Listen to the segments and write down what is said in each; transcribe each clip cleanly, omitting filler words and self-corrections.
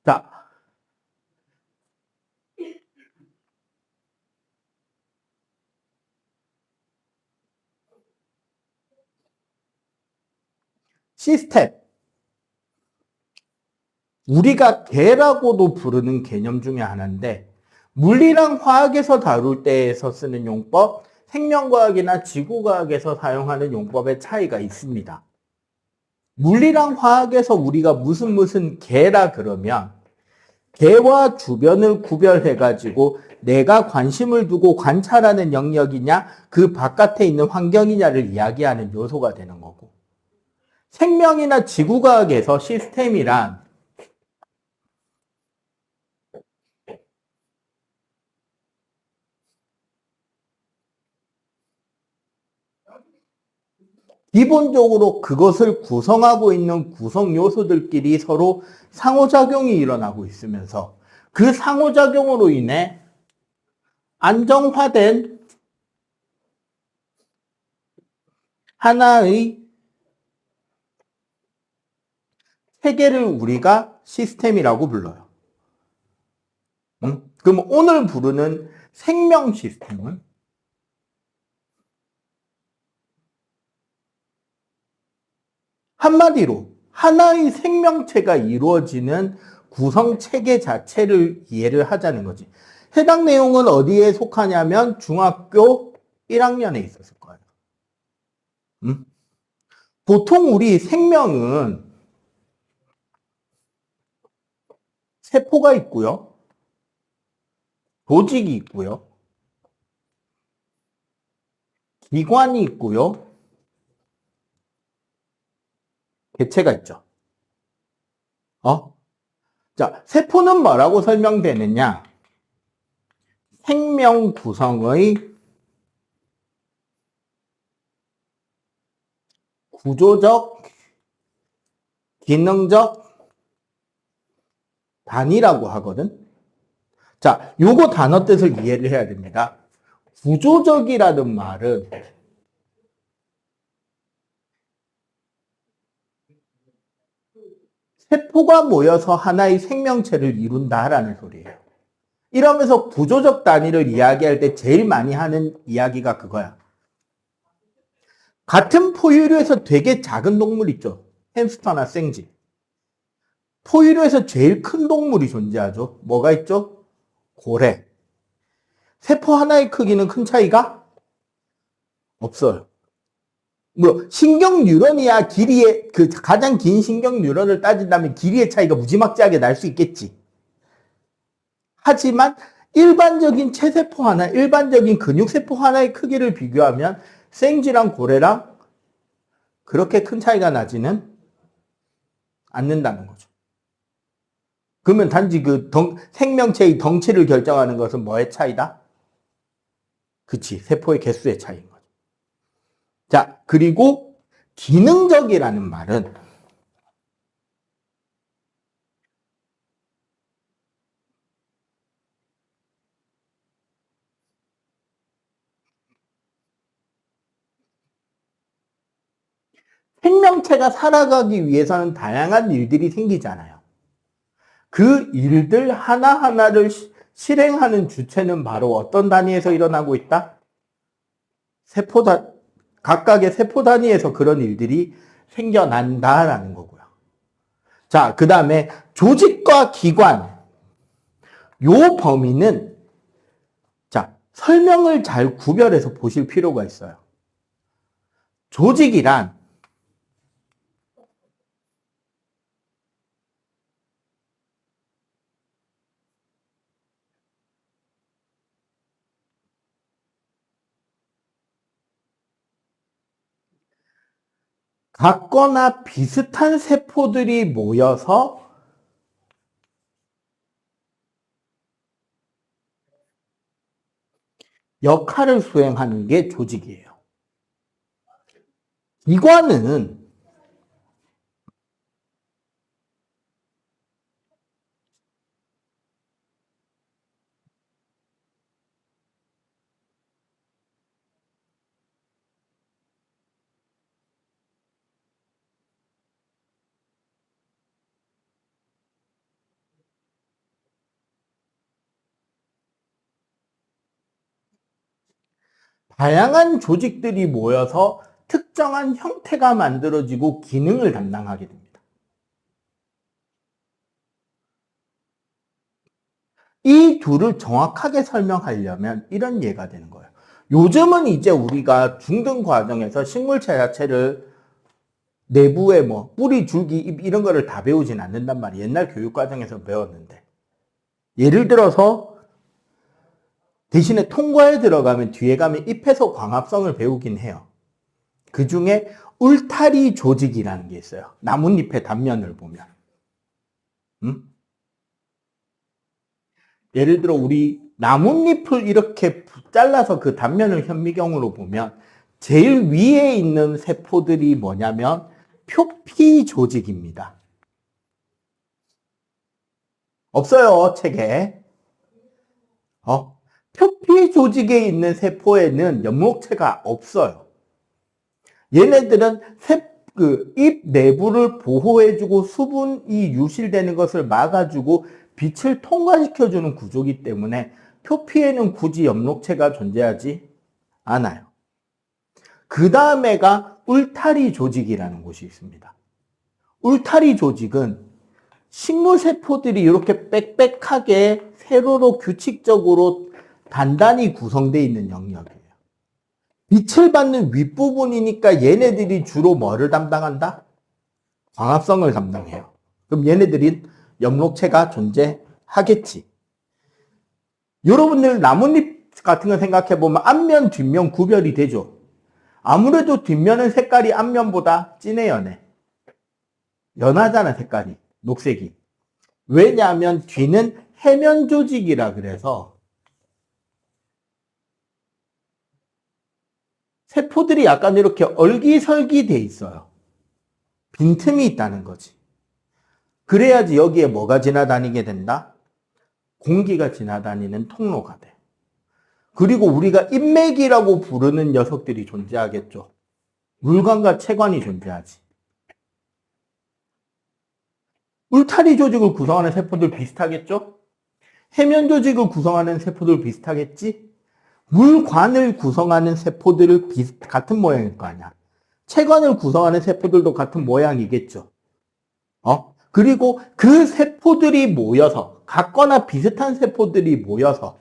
자, 시스템. 우리가 개라고도 부르는 개념 중에 하나인데 물리랑 화학에서 다룰 때에서 쓰는 용법, 생명과학이나 지구과학에서 사용하는 용법의 차이가 있습니다. 물리랑 화학에서 우리가 무슨 개라 그러면 개와 주변을 구별해가지고 내가 관심을 두고 관찰하는 영역이냐 그 바깥에 있는 환경이냐를 이야기하는 요소가 되는 거고, 생명이나 지구과학에서 시스템이란 기본적으로 그것을 구성하고 있는 구성 요소들끼리 서로 상호작용이 일어나고 있으면서 그 상호작용으로 인해 안정화된 하나의 체계를 우리가 시스템이라고 불러요. 그럼 오늘 부르는 생명 시스템은 한마디로 하나의 생명체가 이루어지는 구성 체계 자체를 이해를 하자는 거지. 해당 내용은 어디에 속하냐면 중학교 1학년에 있었을 거예요. 보통 우리 생명은 세포가 있고요. 조직이 있고요. 기관이 있고요. 개체가 있죠. 자, 세포는 뭐라고 설명되느냐? 생명 구성의 구조적, 기능적 단위라고 하거든. 자, 요거 단어 뜻을 이해를 해야 됩니다. 구조적이라는 말은 세포가 모여서 하나의 생명체를 이룬다라는 소리예요. 이러면서 구조적 단위를 이야기할 때 제일 많이 하는 이야기가 그거야. 같은 포유류에서 되게 작은 동물 있죠. 햄스터나 생쥐. 포유류에서 제일 큰 동물이 존재하죠. 뭐가 있죠? 고래. 세포 하나의 크기는 큰 차이가 없어요. 뭐 신경 뉴런이야 길이의 그 가장 긴 신경 뉴런을 따진다면 길이의 차이가 무지막지하게 날 수 있겠지. 하지만 일반적인 체세포 하나, 일반적인 근육세포 하나의 크기를 비교하면 생쥐랑 고래랑 그렇게 큰 차이가 나지는 않는다는 거죠. 그러면 단지 그 생명체의 덩치를 결정하는 것은 뭐의 차이다? 그치, 세포의 개수의 차이인 거죠. 자, 그리고 기능적이라는 말은 생명체가 살아가기 위해서는 다양한 일들이 생기잖아요. 그 일들 하나하나를 실행하는 주체는 바로 어떤 단위에서 일어나고 있다? 각각의 세포 단위에서 그런 일들이 생겨난다라는 거고요. 자, 그 다음에 조직과 기관. 요 범위는, 자, 설명을 잘 구별해서 보실 필요가 있어요. 조직이란 같거나 비슷한 세포들이 모여서 역할을 수행하는 게 조직이에요. 기관은 다양한 조직들이 모여서 특정한 형태가 만들어지고 기능을 담당하게 됩니다. 이 둘을 정확하게 설명하려면 이런 예가 되는 거예요. 요즘은 이제 우리가 중등 과정에서 식물체 자체를 내부에 뭐 뿌리, 줄기, 잎 이런 거를 다 배우진 않는단 말이에요. 옛날 교육 과정에서 배웠는데. 예를 들어서 대신에 통과에 들어가면 뒤에 가면 잎에서 광합성을 배우긴 해요. 그 중에 울타리 조직이라는 게 있어요. 나뭇잎의 단면을 보면. 예를 들어 우리 나뭇잎을 이렇게 잘라서 그 단면을 현미경으로 보면 제일 위에 있는 세포들이 뭐냐면 표피 조직입니다. 없어요, 책에. 표피 조직에 있는 세포에는 엽록체가 없어요. 얘네들은 잎 내부를 보호해주고 수분이 유실되는 것을 막아주고 빛을 통과시켜주는 구조이기 때문에 표피에는 굳이 엽록체가 존재하지 않아요. 그 다음에가 울타리 조직이라는 곳이 있습니다. 울타리 조직은 식물 세포들이 이렇게 빽빽하게 세로로 규칙적으로 단단히 구성되어 있는 영역이에요. 빛을 받는 윗부분이니까 얘네들이 주로 뭐를 담당한다? 광합성을 담당해요. 그럼 얘네들이 엽록체가 존재하겠지. 여러분들 나뭇잎 같은 거 생각해 보면 앞면, 뒷면 구별이 되죠. 아무래도 뒷면은 색깔이 앞면보다 진해 연해. 연하잖아, 색깔이. 녹색이. 왜냐하면 뒤는 해면 조직이라 그래서 세포들이 약간 이렇게 얼기설기 돼 있어요. 빈틈이 있다는 거지. 그래야지 여기에 뭐가 지나다니게 된다? 공기가 지나다니는 통로가 돼. 그리고 우리가 인맥이라고 부르는 녀석들이 존재하겠죠. 물관과 체관이 존재하지. 울타리 조직을 구성하는 세포들 비슷하겠죠? 해면 조직을 구성하는 세포들 비슷하겠지? 물관을 구성하는 세포들을 같은 모양일 거 아니야. 체관을 구성하는 세포들도 같은 모양이겠죠. 그리고 그 세포들이 모여서, 같거나 비슷한 세포들이 모여서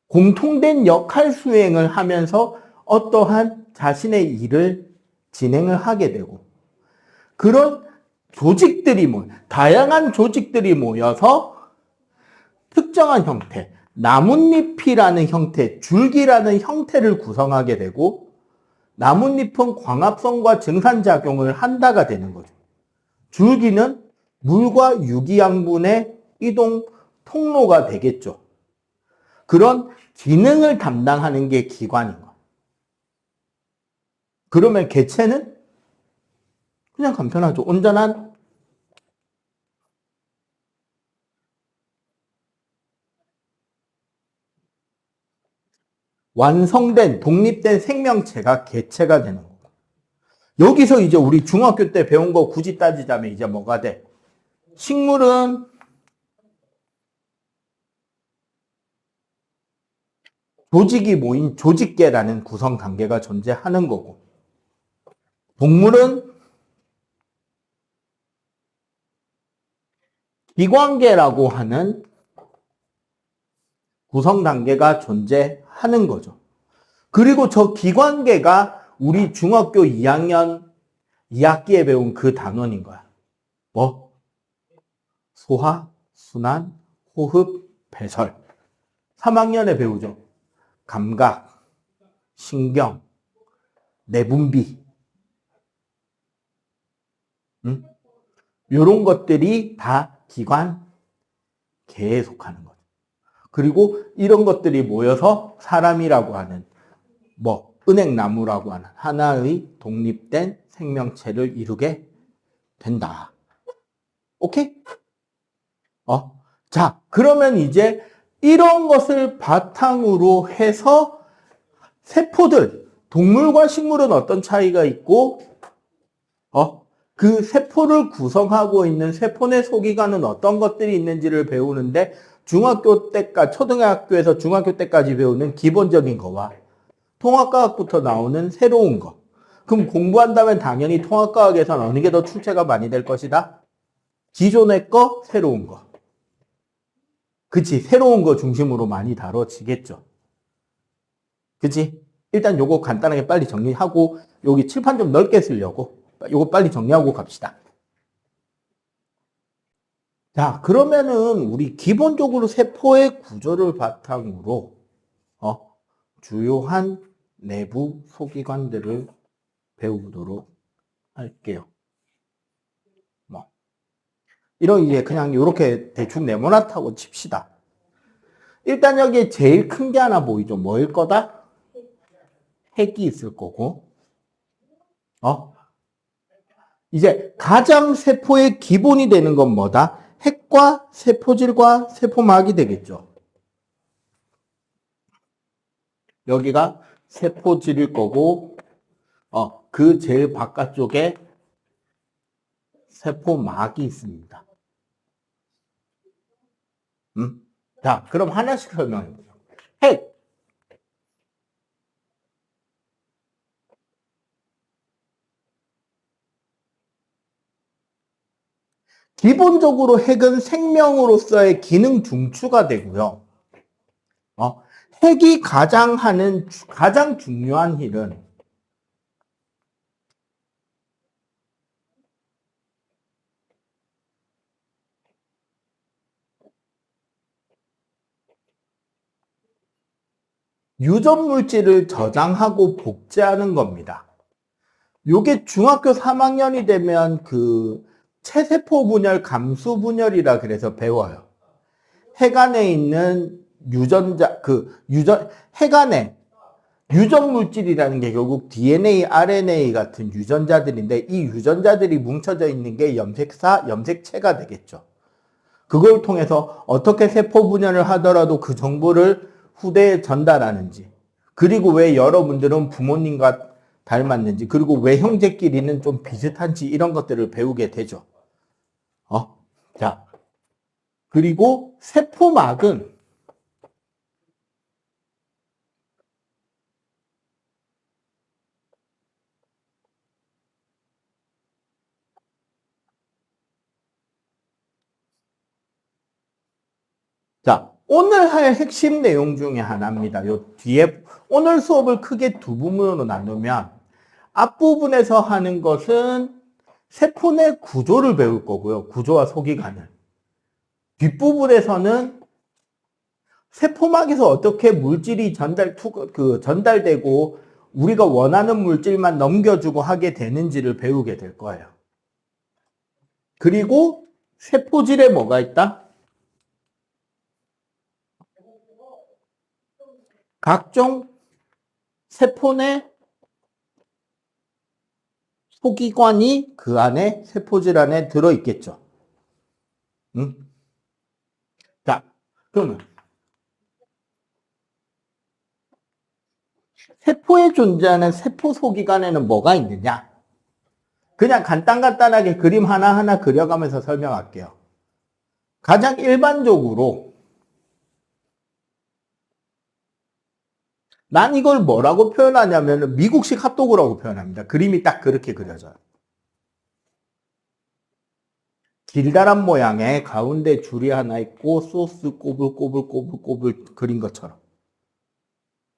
공통된 역할 수행을 하면서 어떠한 자신의 일을 진행을 하게 되고, 그런 조직들이 다양한 조직들이 모여서 특정한 형태, 나뭇잎이라는 형태, 줄기라는 형태를 구성하게 되고, 나뭇잎은 광합성과 증산작용을 한다가 되는 거죠. 줄기는 물과 유기양분의 이동 통로가 되겠죠. 그런 기능을 담당하는 게 기관인 거예요. 그러면 개체는 그냥 간편하죠. 온전한 완성된 독립된 생명체가 개체가 되는 거고. 여기서 이제 우리 중학교 때 배운 거 굳이 따지자면 이제 뭐가 돼? 식물은 조직이 모인 조직계라는 구성 단계가 존재하는 거고, 동물은 기관계라고 하는 구성 단계가 존재하는 거죠. 그리고 저 기관계가 우리 중학교 2학년 2학기에 배운 그 단원인 거야. 뭐? 소화, 순환, 호흡, 배설. 3학년에 배우죠. 감각, 신경, 내분비. 이런 것들이 다 기관계에 속하는 거죠. 그리고 이런 것들이 모여서 사람이라고 하는 은행나무라고 하는 하나의 독립된 생명체를 이루게 된다. 오케이? 자, 그러면 이제 이런 것을 바탕으로 해서 세포들, 동물과 식물은 어떤 차이가 있고, 그 세포를 구성하고 있는 세포 내 소기관은 어떤 것들이 있는지를 배우는데, 중학교 때까지, 초등학교에서 중학교 때까지 배우는 기본적인 거와 통합과학부터 나오는 새로운 거. 그럼 공부한다면 당연히 통합과학에서는 어느 게 더 출제가 많이 될 것이다? 기존의 거, 새로운 거. 그치? 새로운 거 중심으로 많이 다뤄지겠죠. 그치? 일단 요거 간단하게 빨리 정리하고 여기 칠판 좀 넓게 쓰려고 요거 빨리 정리하고 갑시다. 자, 그러면은 우리 기본적으로 세포의 구조를 바탕으로 주요한 내부 소기관들을 배우도록 할게요. 뭐 이런 이제 그냥 이렇게 대충 네모나타고 칩시다. 일단 여기에 제일 큰 게 하나 보이죠? 뭐일 거다? 핵이 있을 거고. 이제 가장 세포의 기본이 되는 건 뭐다? 핵과 세포질과 세포막이 되겠죠. 여기가 세포질일 거고, 그 제일 바깥쪽에 세포막이 있습니다. 자, 그럼 하나씩 설명해 보죠. 핵. 기본적으로 핵은 생명으로서의 기능 중추가 되고요. 핵이 가장 중요한 일은 유전 물질을 저장하고 복제하는 겁니다. 요게 중학교 3학년이 되면 그 체세포 분열, 감수 분열이라 그래서 배워요. 핵 안에 있는 핵 안에 유전 물질이라는 게 결국 DNA, RNA 같은 유전자들인데 이 유전자들이 뭉쳐져 있는 게 염색체가 되겠죠. 그걸 통해서 어떻게 세포 분열을 하더라도 그 정보를 후대에 전달하는지, 그리고 왜 여러분들은 부모님과 닮았는지, 그리고 왜 형제끼리는 좀 비슷한지 이런 것들을 배우게 되죠. 자, 그리고 세포막은 자, 오늘 할 핵심 내용 중에 하나입니다. 요 뒤에 오늘 수업을 크게 두 부분으로 나누면 앞부분에서 하는 것은 세포 내 구조를 배울 거고요. 구조와 소기관을. 뒷부분에서는 세포막에서 어떻게 물질이 전달되고 우리가 원하는 물질만 넘겨주고 하게 되는지를 배우게 될 거예요. 그리고 세포질에 뭐가 있다? 각종 세포 내 소기관이 그 안에 세포질 안에 들어있겠죠. 응? 자, 그러면 세포에 존재하는 세포 소기관에는 뭐가 있느냐? 그냥 간단하게 그림 하나하나 그려가면서 설명할게요. 가장 일반적으로 난 이걸 뭐라고 표현하냐면 미국식 핫도그라고 표현합니다. 그림이 딱 그렇게 그려져요. 길다란 모양의 가운데 줄이 하나 있고 소스 꼬불꼬불 그린 것처럼.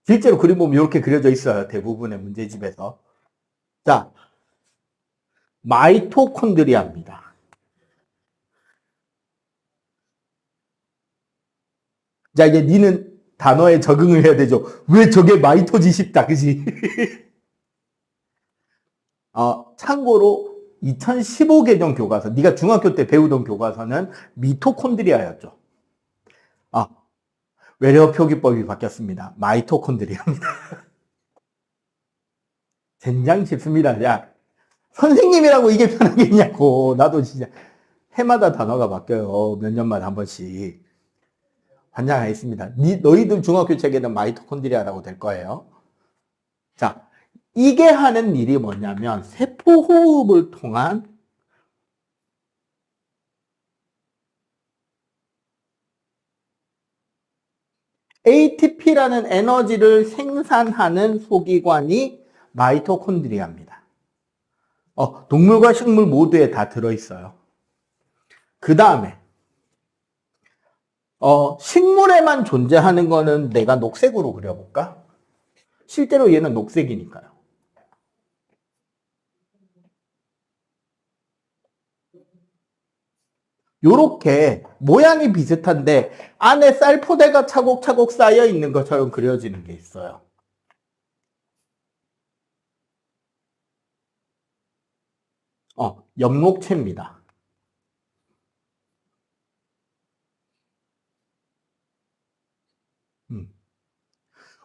실제로 그림 보면 이렇게 그려져 있어요. 대부분의 문제집에서. 자, 마이토콘드리아입니다. 자, 이제 니는 단어에 적응을 해야 되죠. 왜 저게 마이토지 싶다, 그지? 참고로 2015 개정 교과서, 네가 중학교 때 배우던 교과서는 미토콘드리아였죠. 외래어 표기법이 바뀌었습니다. 마이토콘드리아입니다. 젠장 싶습니다. 야, 선생님이라고 이게 편하겠냐고. 나도 진짜 해마다 단어가 바뀌어요. 몇 년마다 한 번씩. 환장하겠습니다. 너희들 중학교 책에는 마이토콘드리아라고 될 거예요. 자, 이게 하는 일이 뭐냐면 세포 호흡을 통한 ATP라는 에너지를 생산하는 소기관이 마이토콘드리아입니다. 동물과 식물 모두에 다 들어있어요. 그 다음에 식물에만 존재하는 거는 내가 녹색으로 그려볼까? 실제로 얘는 녹색이니까요. 요렇게 모양이 비슷한데 안에 쌀포대가 차곡차곡 쌓여 있는 것처럼 그려지는 게 있어요. 엽록체입니다.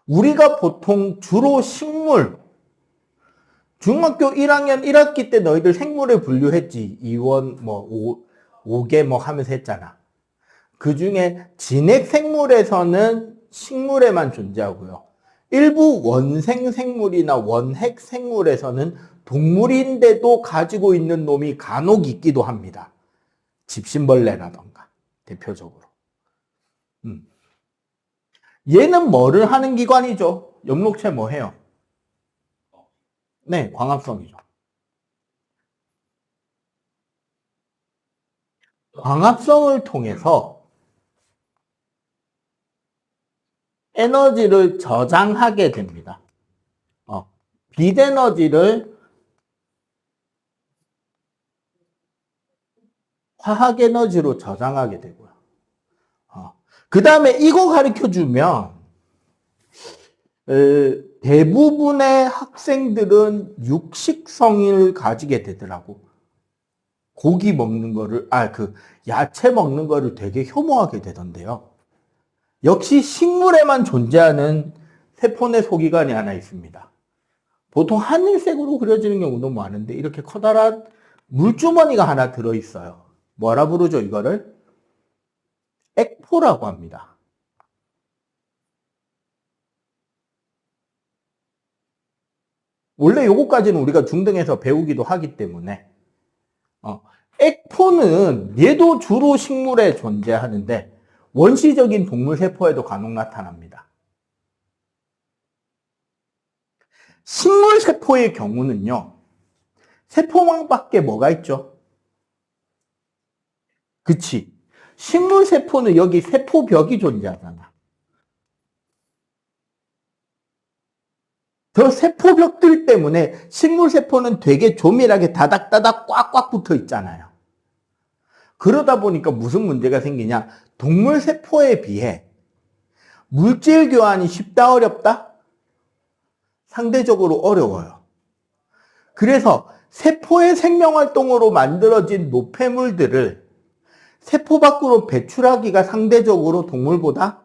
우리가 보통 주로 식물, 중학교 1학년 1학기 때 너희들 생물에 분류했지. 2원, 5개 하면서 했잖아. 그 중에 진핵 생물에서는 식물에만 존재하고요. 일부 원생 생물이나 원핵 생물에서는 동물인데도 가지고 있는 놈이 간혹 있기도 합니다. 집신벌레라던가, 대표적으로. 얘는 뭐를 하는 기관이죠? 엽록체 뭐 해요? 네, 광합성이죠. 광합성을 통해서 에너지를 저장하게 됩니다. 빛 에너지를 화학 에너지로 저장하게 되고요. 그 다음에 이거 가르쳐 주면 대부분의 학생들은 육식성을 가지게 되더라고. 고기 먹는 거를, 야채 먹는 거를 되게 혐오하게 되던데요. 역시 식물에만 존재하는 세포내 소기관이 하나 있습니다. 보통 하늘색으로 그려지는 경우도 많은데 이렇게 커다란 물주머니가 하나 들어있어요. 뭐라 부르죠, 이거를? 액포라고 합니다. 원래 요거까지는 우리가 중등에서 배우기도 하기 때문에 액포는 얘도 주로 식물에 존재하는데 원시적인 동물 세포에도 간혹 나타납니다. 식물 세포의 경우는요. 세포망밖에 뭐가 있죠? 그치. 식물 세포는 여기 세포벽이 존재하잖아. 저 세포벽들 때문에 식물 세포는 되게 조밀하게 다닥다닥 꽉꽉 붙어 있잖아요. 그러다 보니까 무슨 문제가 생기냐? 동물 세포에 비해 물질 교환이 쉽다 어렵다? 상대적으로 어려워요. 그래서 세포의 생명활동으로 만들어진 노폐물들을 세포 밖으로 배출하기가 상대적으로 동물보다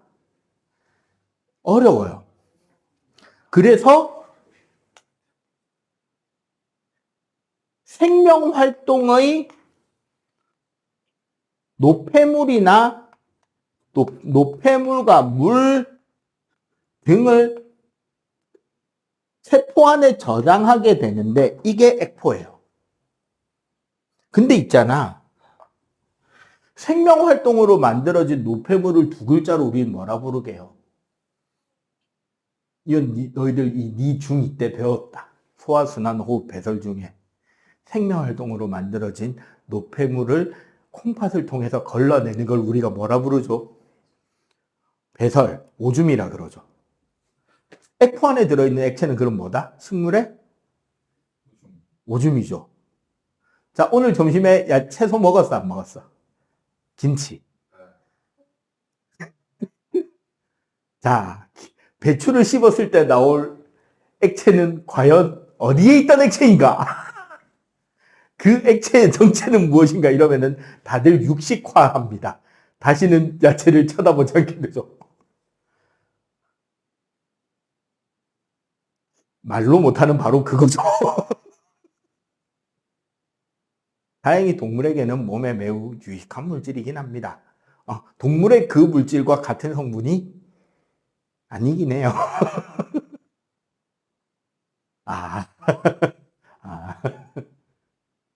어려워요. 그래서 생명활동의 노폐물이나 노폐물과 물 등을 세포 안에 저장하게 되는데 이게 액포예요. 근데 있잖아. 생명활동으로 만들어진 노폐물을 두 글자로 우리는 뭐라 부르게요? 이건 너희들 니 중2 때 배웠다. 소화순환호흡 배설 중에 생명활동으로 만들어진 노폐물을 콩팥을 통해서 걸러내는 걸 우리가 뭐라 부르죠? 배설, 오줌이라 그러죠. 액포 안에 들어있는 액체는 그럼 뭐다? 식물의 오줌이죠. 자, 오늘 점심에 채소 먹었어, 안 먹었어? 김치. 자, 배추를 씹었을 때 나올 액체는 과연 어디에 있던 액체인가? 그 액체의 정체는 무엇인가? 이러면은 다들 육식화합니다. 다시는 야채를 쳐다보지 않게 되죠. 말로 못하는 바로 그거죠. 다행히 동물에게는 몸에 매우 유익한 물질이긴 합니다. 동물의 그 물질과 같은 성분이 아니긴 해요. 아,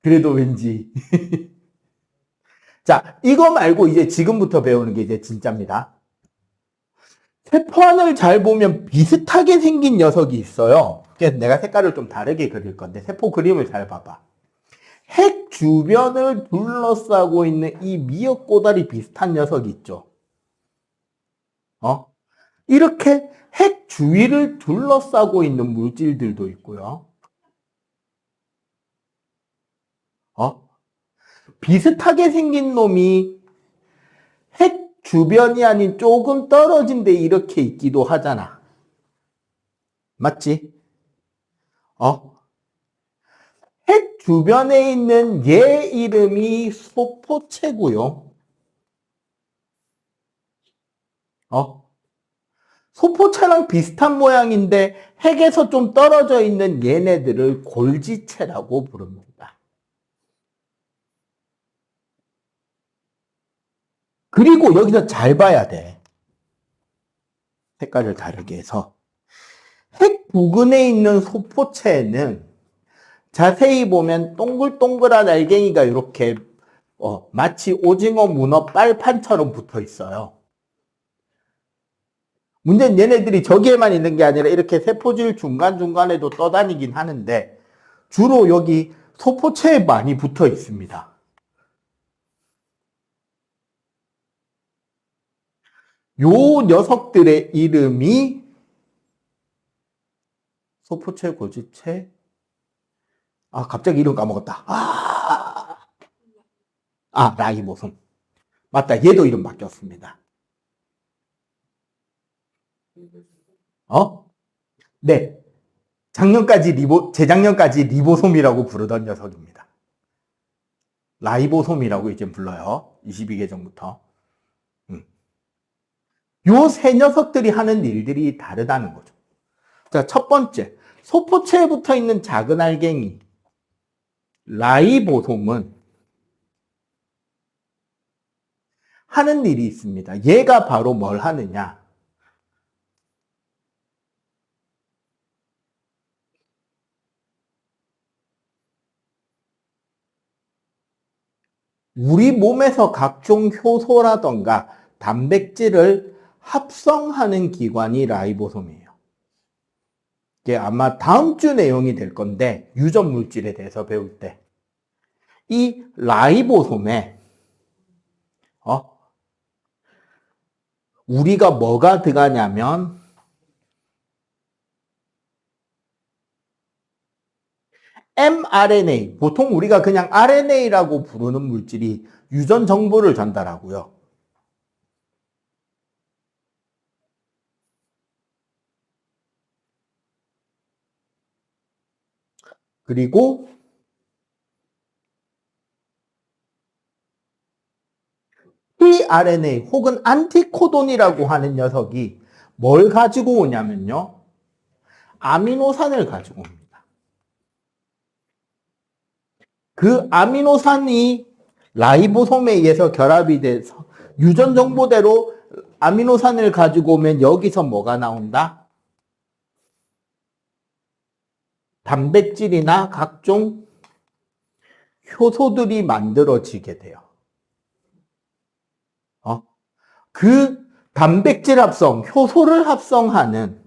그래도 왠지. 자, 이거 말고 이제 지금부터 배우는 게 이제 진짜입니다. 세포안을 잘 보면 비슷하게 생긴 녀석이 있어요. 그래서 내가 색깔을 좀 다르게 그릴 건데 세포 그림을 잘 봐봐. 핵 주변을 둘러싸고 있는 이 미역고다리 비슷한 녀석이 있죠. 이렇게 핵 주위를 둘러싸고 있는 물질들도 있고요. 비슷하게 생긴 놈이 핵 주변이 아닌 조금 떨어진 데 이렇게 있기도 하잖아. 맞지? 핵 주변에 있는 얘 이름이 소포체고요. 소포체랑 비슷한 모양인데 핵에서 좀 떨어져 있는 얘네들을 골지체라고 부릅니다. 그리고 여기서 잘 봐야 돼. 색깔을 다르게 해서. 핵 부근에 있는 소포체는 자세히 보면 동글동글한 알갱이가 이렇게 마치 오징어 문어 빨판처럼 붙어 있어요. 문제는 얘네들이 저기에만 있는 게 아니라 이렇게 세포질 중간중간에도 떠다니긴 하는데 주로 여기 소포체에 많이 붙어 있습니다. 요 녀석들의 이름이 소포체, 고지체. 갑자기 이름 까먹었다. 라이보솜. 맞다. 얘도 이름 바뀌었습니다. 네. 재작년까지 리보솜이라고 부르던 녀석입니다. 라이보솜이라고 이제 불러요. 22개 전부터. 요 세 녀석들이 하는 일들이 다르다는 거죠. 자, 첫 번째. 소포체에 붙어 있는 작은 알갱이. 라이보솜은 하는 일이 있습니다. 얘가 바로 뭘 하느냐. 우리 몸에서 각종 효소라던가 단백질을 합성하는 기관이 라이보솜이에요. 이게 아마 다음 주 내용이 될 건데 유전 물질에 대해서 배울 때 이 라이보솜에 우리가 뭐가 들어가냐면 mRNA, 보통 우리가 그냥 RNA라고 부르는 물질이 유전 정보를 전달하고요. 그리고 tRNA 혹은 안티코돈이라고 하는 녀석이 뭘 가지고 오냐면요. 아미노산을 가지고 옵니다. 그 아미노산이 라이보솜에 의해서 결합이 돼서 유전 정보대로 아미노산을 가지고 오면 여기서 뭐가 나온다? 단백질이나 각종 효소들이 만들어지게 돼요. 그 단백질 합성, 효소를 합성하는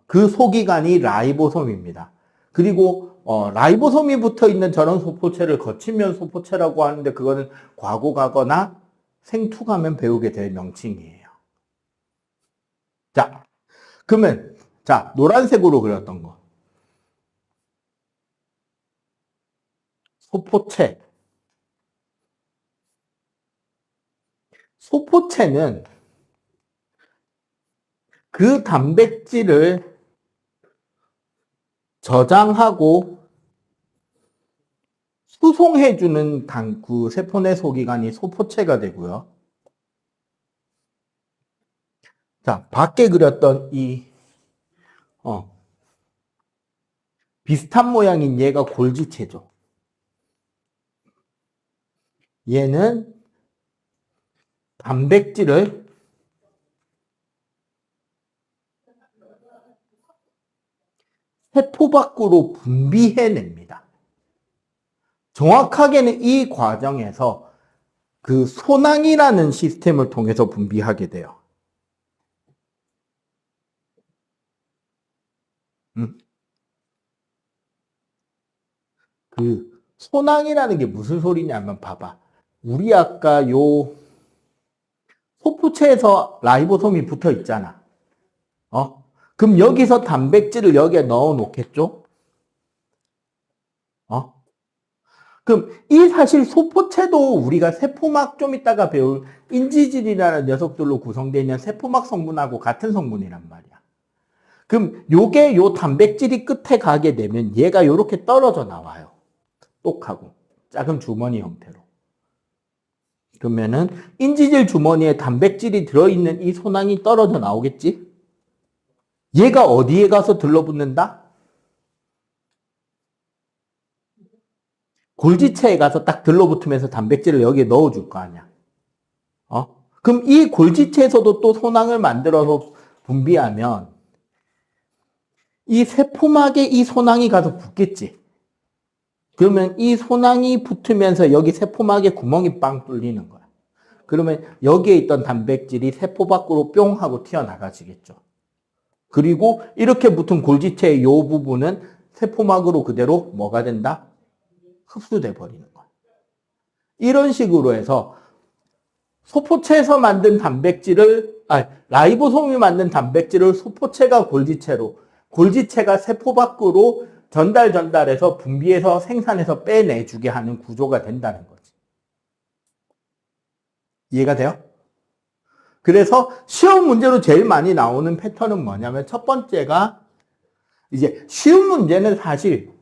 그 소기관이 라이보솜입니다. 그리고 라이보솜이 붙어 있는 저런 소포체를 거친면 소포체라고 하는데 그거는 과거 가거나 생투가면 배우게 될 명칭이에요. 자, 그러면 노란색으로 그렸던 거. 소포체. 소포체는 그 단백질을 저장하고 수송해주는 그 세포내 소기관이 소포체가 되고요. 자, 밖에 그렸던 이 비슷한 모양인 얘가 골지체죠. 얘는 단백질을 세포 밖으로 분비해냅니다. 정확하게는 이 과정에서 그 소낭이라는 시스템을 통해서 분비하게 돼요. 그 소낭이라는 게 무슨 소리냐면 봐봐. 우리 아까 요 소포체에서 라이보솜이 붙어 있잖아. 그럼 여기서 단백질을 여기에 넣어 놓겠죠? 그럼 이 사실 소포체도 우리가 세포막 좀 이따가 배울 인지질이라는 녀석들로 구성되어 있는 세포막 성분하고 같은 성분이란 말이야. 그럼 요게 요 단백질이 끝에 가게 되면 얘가 요렇게 떨어져 나와요. 똑하고 작은 주머니 형태로. 그러면은 인지질 주머니에 단백질이 들어있는 이 소낭이 떨어져 나오겠지? 얘가 어디에 가서 들러붙는다? 골지체에 가서 딱 들러붙으면서 단백질을 여기에 넣어줄 거 아니야. 그럼 이 골지체에서도 또 소낭을 만들어서 분비하면 이 세포막에 이 소낭이 가서 붙겠지. 그러면 이 소낭이 붙으면서 여기 세포막에 구멍이 빵 뚫리는 거야. 그러면 여기에 있던 단백질이 세포 밖으로 뿅 하고 튀어나가지겠죠. 그리고 이렇게 붙은 골지체의 이 부분은 세포막으로 그대로 뭐가 된다? 흡수돼 버리는 거야. 이런 식으로 해서 소포체에서 만든 단백질을, 라이보솜이 만든 단백질을 소포체가 골지체로, 골지체가 세포 밖으로 전달해서 분비해서 생산해서 빼내주게 하는 구조가 된다는 거지. 이해가 돼요? 그래서 시험 문제로 제일 많이 나오는 패턴은 뭐냐면 첫 번째가 이제 쉬운 문제는 사실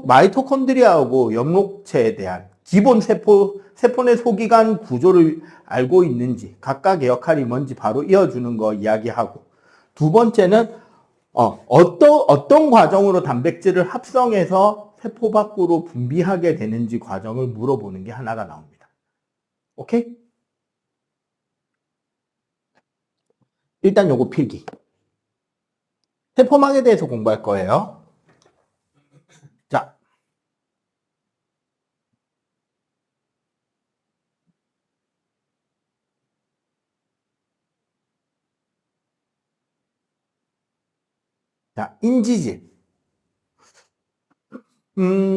마이토콘드리아하고 엽록체에 대한 기본 세포 내 소기관 구조를 알고 있는지 각각의 역할이 뭔지 바로 이어주는 거 이야기하고 두 번째는 어떤 과정으로 단백질을 합성해서 세포 밖으로 분비하게 되는지 과정을 물어보는 게 하나가 나옵니다. 오케이? 일단 요거 필기. 세포막에 대해서 공부할 거예요. 자. 자, 인지질.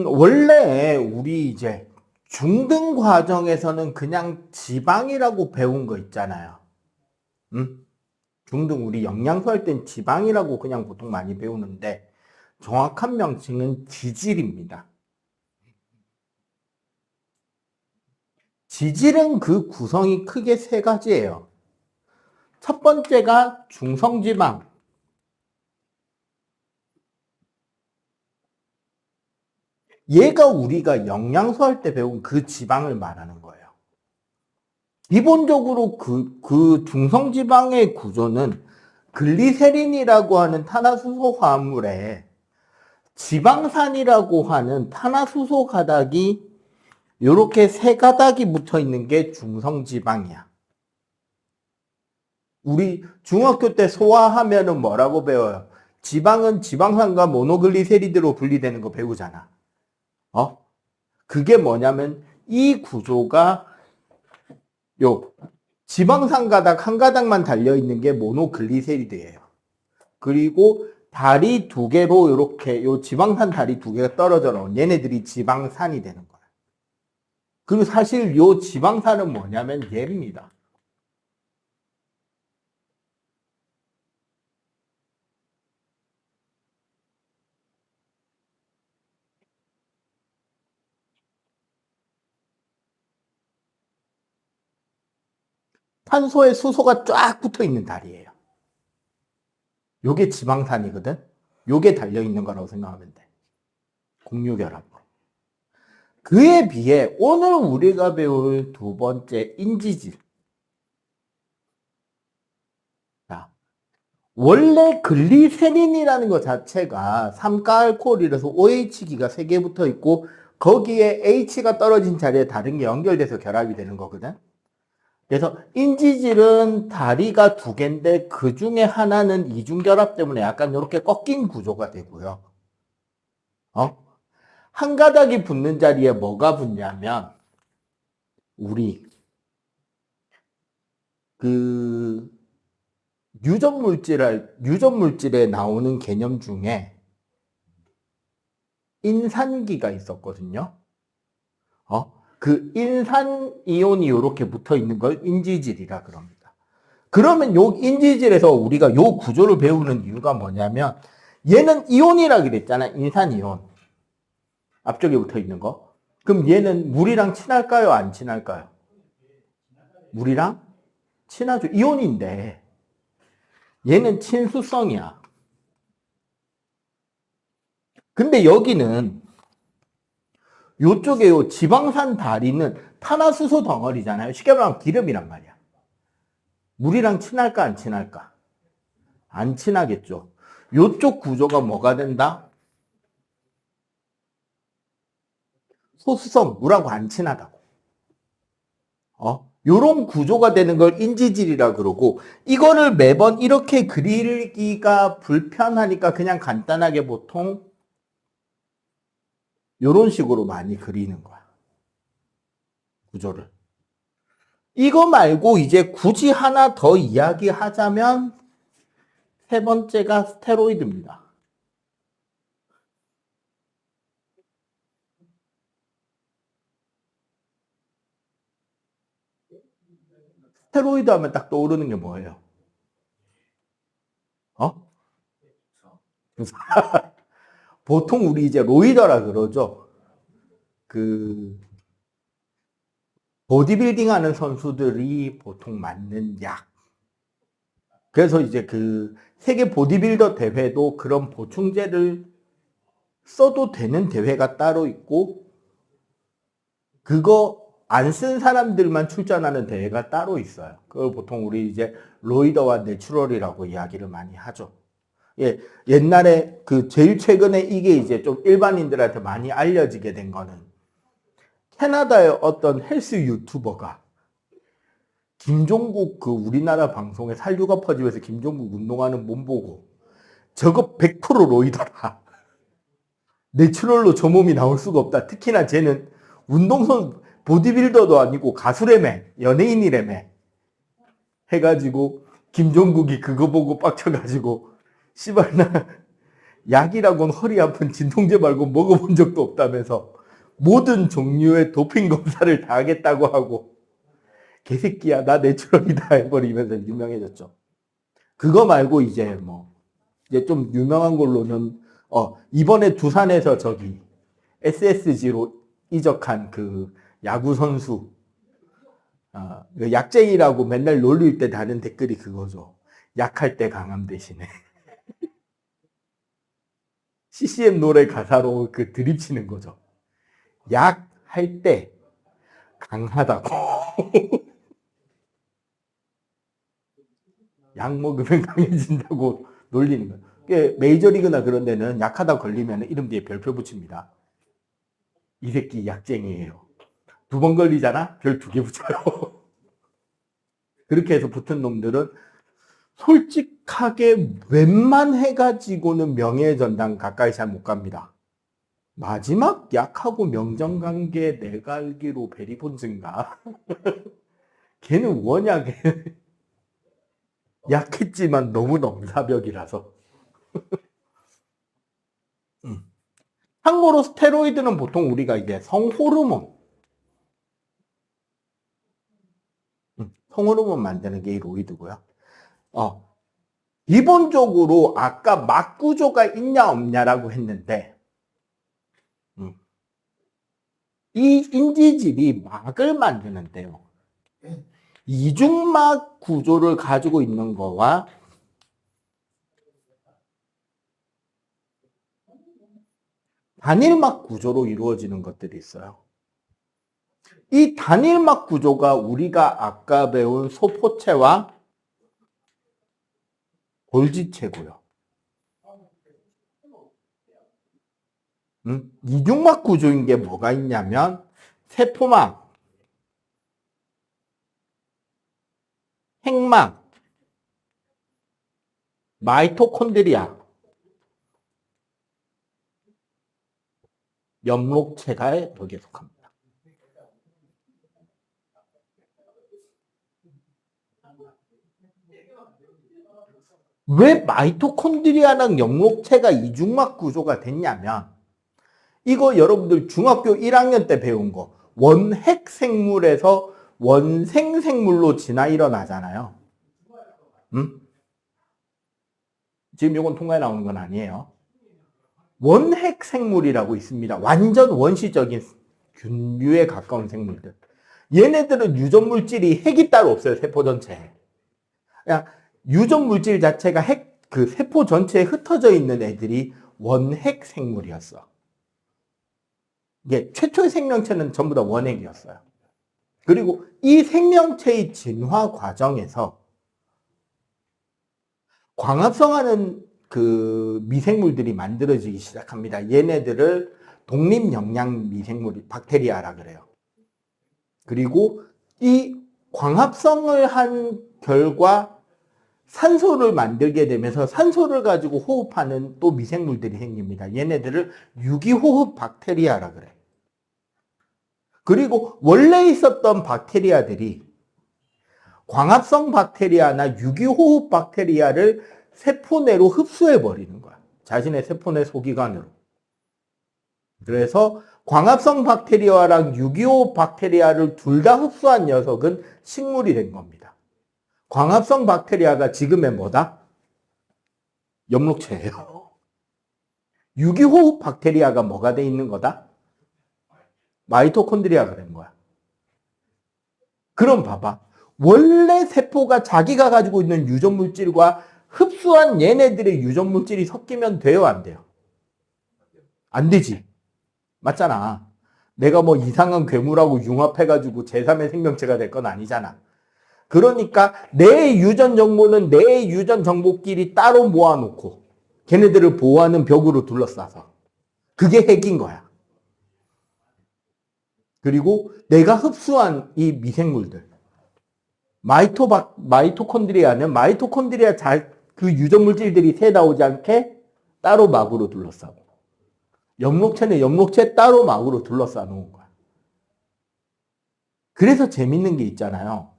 원래 우리 이제 중등 과정에서는 그냥 지방이라고 배운 거 있잖아요. 중등 우리 영양소 할 땐 지방이라고 그냥 보통 많이 배우는데 정확한 명칭은 지질입니다. 지질은 그 구성이 크게 세 가지예요. 첫 번째가 중성지방. 얘가 우리가 영양소 할 때 배운 그 지방을 말하는 거예요. 기본적으로 그 중성지방의 구조는 글리세린이라고 하는 탄화수소 화합물에 지방산이라고 하는 탄화수소 가닥이 이렇게 세 가닥이 붙어 있는 게 중성지방이야. 우리 중학교 때 소화하면은 뭐라고 배워요? 지방은 지방산과 모노글리세리드로 분리되는 거 배우잖아. 그게 뭐냐면 이 구조가 요 지방산 가닥 한 가닥만 달려있는 게 모노글리세리드예요. 그리고 다리 두 개로 이렇게 요 지방산 다리 두 개가 떨어져 나온 얘네들이 지방산이 되는 거야. 그리고 사실 요 지방산은 뭐냐면 얘입니다. 탄소에 수소가 쫙 붙어 있는 다리예요. 요게 지방산이거든. 요게 달려있는 거라고 생각하면 돼. 공유결합. 그에 비해 오늘 우리가 배울 두 번째 인지질. 자, 원래 글리세린이라는 것 자체가 삼가알코올이라서 OH기가 3개 붙어 있고 거기에 H가 떨어진 자리에 다른 게 연결돼서 결합이 되는 거거든. 그래서 인지질은 다리가 2개인데 그 중에 하나는 이중결합 때문에 약간 이렇게 꺾인 구조가 되고요. 한 가닥이 붙는 자리에 뭐가 붙냐면 우리 그 유전물질에 나오는 개념 중에 인산기가 있었거든요. 그 인산이온이 이렇게 붙어 있는 걸 인지질이라 그럽니다. 그러면 요 인지질에서 우리가 요 구조를 배우는 이유가 뭐냐면 얘는 이온이라 그랬잖아. 인산이온. 앞쪽에 붙어 있는 거. 그럼 얘는 물이랑 친할까요? 안 친할까요? 물이랑 친하죠. 이온인데 얘는 친수성이야. 근데 여기는 요쪽에 요 지방산 다리는 탄화수소 덩어리잖아요. 쉽게 말하면 기름이란 말이야. 물이랑 친할까 안 친할까? 안 친하겠죠. 요쪽 구조가 뭐가 된다? 소수성, 물하고 안 친하다고. 요런 구조가 되는 걸 인지질이라 그러고, 이거를 매번 이렇게 그리기가 불편하니까 그냥 간단하게 보통 요런 식으로 많이 그리는 거야. 구조를. 이거 말고 이제 굳이 하나 더 이야기하자면 세 번째가 스테로이드입니다. 스테로이드 하면 딱 떠오르는 게 뭐예요? 어? 보통 우리 이제 로이더라 그러죠. 그 보디빌딩 하는 선수들이 보통 맞는 약. 그래서 이제 그 세계 보디빌더 대회도 그런 보충제를 써도 되는 대회가 따로 있고, 그거 안 쓴 사람들만 출전하는 대회가 따로 있어요. 그걸 보통 우리 이제 로이더와 내추럴이라고 이야기를 많이 하죠. 예, 옛날에 그 제일 최근에 이게 이제 좀 일반인들한테 많이 알려지게 된 거는 캐나다의 어떤 헬스 유튜버가 김종국 그 우리나라 방송에 살류가 퍼지면서 김종국 운동하는 몸 보고 저거 100% 로이더라. 내추럴로 저 몸이 나올 수가 없다. 특히나 쟤는 운동선 보디빌더도 아니고 가수래매, 연예인이래매 해가지고 김종국이 그거 보고 빡쳐가지고 씨발 나 약이라고는 허리 아픈 진통제 말고 먹어본 적도 없다면서 모든 종류의 도핑 검사를 다 하겠다고 하고 개새끼야 나 내추럴이다 해버리면서 유명해졌죠. 그거 말고 이제 뭐 이제 좀 유명한 걸로는 이번에 두산에서 저기 SSG로 이적한 그 야구 선수 그 약쟁이라고 맨날 놀릴 때 다는 댓글이 그거죠. 약할 때 강함 대신에 CCM 노래 가사로 그 드립치는 거죠. 약할 때 강하다고. 약 먹으면 강해진다고 놀리는 거예요. 메이저리그나 그런 데는 약하다 걸리면 이름 뒤에 별표 붙입니다. 이 새끼 약쟁이에요. 2번 걸리잖아? 별 2개 붙여요. 그렇게 해서 붙은 놈들은 솔직하게 웬만해가지고는 명예전당 가까이 잘 못 갑니다. 마지막 약하고 명정관계 내가 알기로 베리본즈인가? 걔는 워낙에 약했지만 너무 넘사벽이라서. 참고로 스테로이드는 보통 우리가 이제 성호르몬 만드는 게 이 로이드고요. 기본적으로 아까 막 구조가 있냐 없냐라고 했는데 이 인지질이 막을 만드는데요. 이중막 구조를 가지고 있는 거와 단일막 구조로 이루어지는 것들이 있어요. 이 단일막 구조가 우리가 아까 배운 소포체와 골지체고요. 이중막 구조인 게 뭐가 있냐면 세포막, 핵막, 마이토콘드리아, 엽록체가 여기에 속합니다. 왜 마이토콘드리아랑 영록체가 이중막 구조가 됐냐면 이거 여러분들 중학교 1학년 때 배운 거 원핵 생물에서 원생 생물로 진화 일어나잖아요. 응? 지금 이건 통과에 나오는 건 아니에요. 원핵 생물이라고 있습니다. 완전 원시적인 균류에 가까운 생물들. 얘네들은 유전 물질이 핵이 따로 없어요. 세포 전체에. 그냥 유전 물질 자체가 그 세포 전체에 흩어져 있는 애들이 원핵 생물이었어. 이게 최초의 생명체는 전부 다 원핵이었어요. 그리고 이 생명체의 진화 과정에서 광합성하는 그 미생물들이 만들어지기 시작합니다. 얘네들을 독립영양 미생물, 박테리아라 그래요. 그리고 이 광합성을 한 결과 산소를 만들게 되면서 산소를 가지고 호흡하는 또 미생물들이 생깁니다. 얘네들을 유기호흡 박테리아라 그래. 그리고 원래 있었던 박테리아들이 광합성 박테리아나 유기호흡 박테리아를 세포 내로 흡수해 버리는 거야. 자신의 세포 내 소기관으로. 그래서 광합성 박테리아랑 유기호흡 박테리아를 둘 다 흡수한 녀석은 식물이 된 겁니다. 광합성 박테리아가 지금의 뭐다? 엽록체예요. 유기호흡 박테리아가 뭐가 돼 있는 거다? 마이토콘드리아가 된 거야. 그럼 봐봐. 원래 세포가 자기가 가지고 있는 유전물질과 흡수한 얘네들의 유전물질이 섞이면 돼요, 안 돼요? 안 되지. 맞잖아. 내가 뭐 이상한 괴물하고 융합해가지고 제3의 생명체가 될 건 아니잖아. 그러니까 내 유전 정보는 내 유전 정보끼리 따로 모아놓고 걔네들을 보호하는 벽으로 둘러싸서 그게 핵인 거야. 그리고 내가 흡수한 이 미생물들 마이토콘드리아는 마이토콘드리아 그 유전물질들이 새 나오지 않게 따로 막으로 둘러싸고 엽록체는 엽록체 따로 막으로 둘러싸 놓은 거야. 그래서 재밌는 게 있잖아요.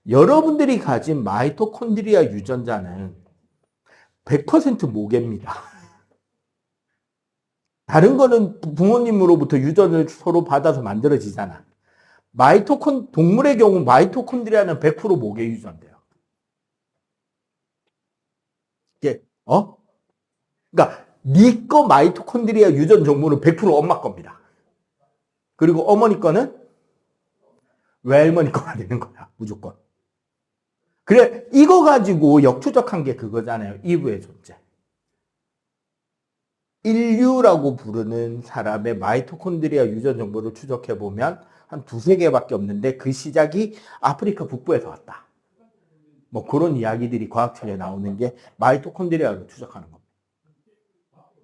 여러분들이 가진 마이토콘드리아 유전자는 100% 모계입니다. 다른 거는 부모님으로부터 유전을 서로 받아서 만들어지잖아. 동물의 경우 마이토콘드리아는 100% 모계 유전돼요. 이게, 그러니까, 네 거 마이토콘드리아 유전 정보는 100% 엄마 겁니다. 그리고 어머니 거는 외할머니 거가 되는 거야, 무조건. 그래, 이거 가지고 역추적한 게 그거잖아요. 이브의 존재. 인류라고 부르는 사람의 마이토콘드리아 유전 정보를 추적해보면 한 두세 개밖에 없는데 그 시작이 아프리카 북부에서 왔다. 뭐 그런 이야기들이 과학책에 나오는 게 마이토콘드리아로 추적하는 겁니다.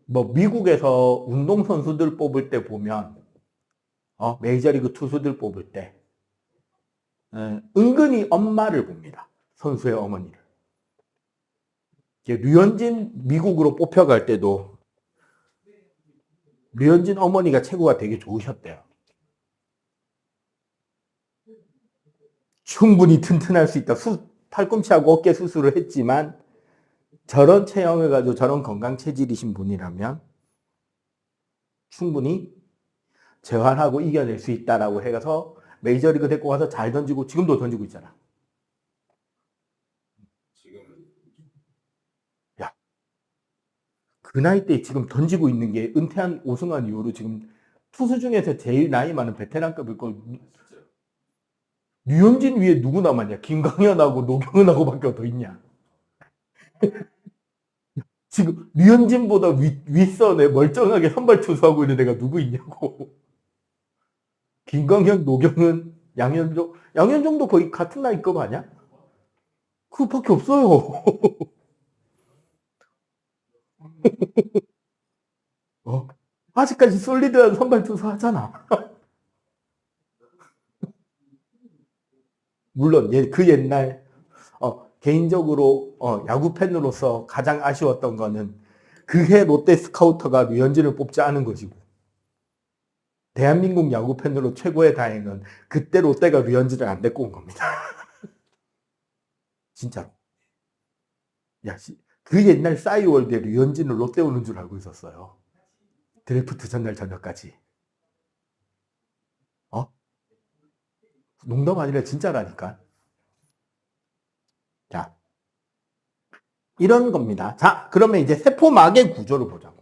뭐 미국에서 운동선수들 뽑을 때 보면 메이저리그 투수들 뽑을 때 은근히 엄마를 봅니다. 선수의 어머니를. 류현진 미국으로 뽑혀갈 때도 류현진 어머니가 체구가 되게 좋으셨대요. 충분히 튼튼할 수 있다. 팔꿈치하고 어깨 수술을 했지만 저런 체형을 가지고 저런 건강 체질이신 분이라면 충분히 재활하고 이겨낼 수 있다라고 해서 메이저리그 데리고 가서 잘 던지고 지금도 던지고 있잖아. 야, 그 나이 때 지금 던지고 있는 게 은퇴한 오승환 이후로 지금 투수 중에서 제일 나이 많은 베테랑급일 걸. 류현진 위에 누구 남았냐? 김광현하고 노경은하고밖에 더 있냐? 지금 류현진보다 윗선에 멀쩡하게 선발 투수하고 있는 애가 누구 있냐고. 김광현, 노경은, 양현종도 거의 같은 나이급 아니야? 그거밖에 없어요. 아직까지 솔리드한 선발 투수 하잖아. 물론 그 옛날 개인적으로 야구 팬으로서 가장 아쉬웠던 거는 그해 롯데 스카우터가 류현진을 뽑지 않은 것이고 대한민국 야구 팬으로 최고의 다행은 그때 롯데가 류현진을 안 데리고 온 겁니다. 진짜로. 야, 그 옛날 싸이월드에 류현진은 롯데 오는 줄 알고 있었어요. 드래프트 전날 저녁까지. 어? 농담 아니라 진짜라니까. 자, 이런 겁니다. 자, 그러면 이제 세포막의 구조를 보자고.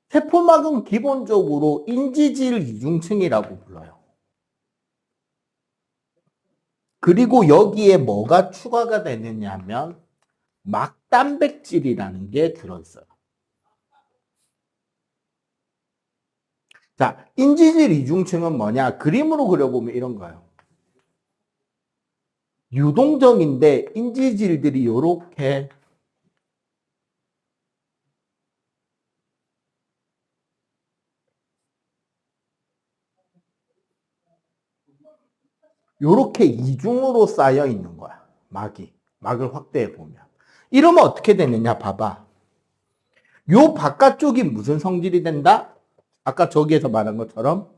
세포막은 기본적으로 인지질 이중층이라고 불러요. 그리고 여기에 뭐가 추가가 되느냐 하면 막단백질이라는 게 들어있어요. 자, 인지질 이중층은 뭐냐? 그림으로 그려보면 이런 거예요. 유동적인데 인지질들이 요렇게 요렇게 이중으로 쌓여 있는 거야. 막을 확대해 보면. 이러면 어떻게 되느냐 봐봐. 요 바깥쪽이 무슨 성질이 된다? 아까 저기에서 말한 것처럼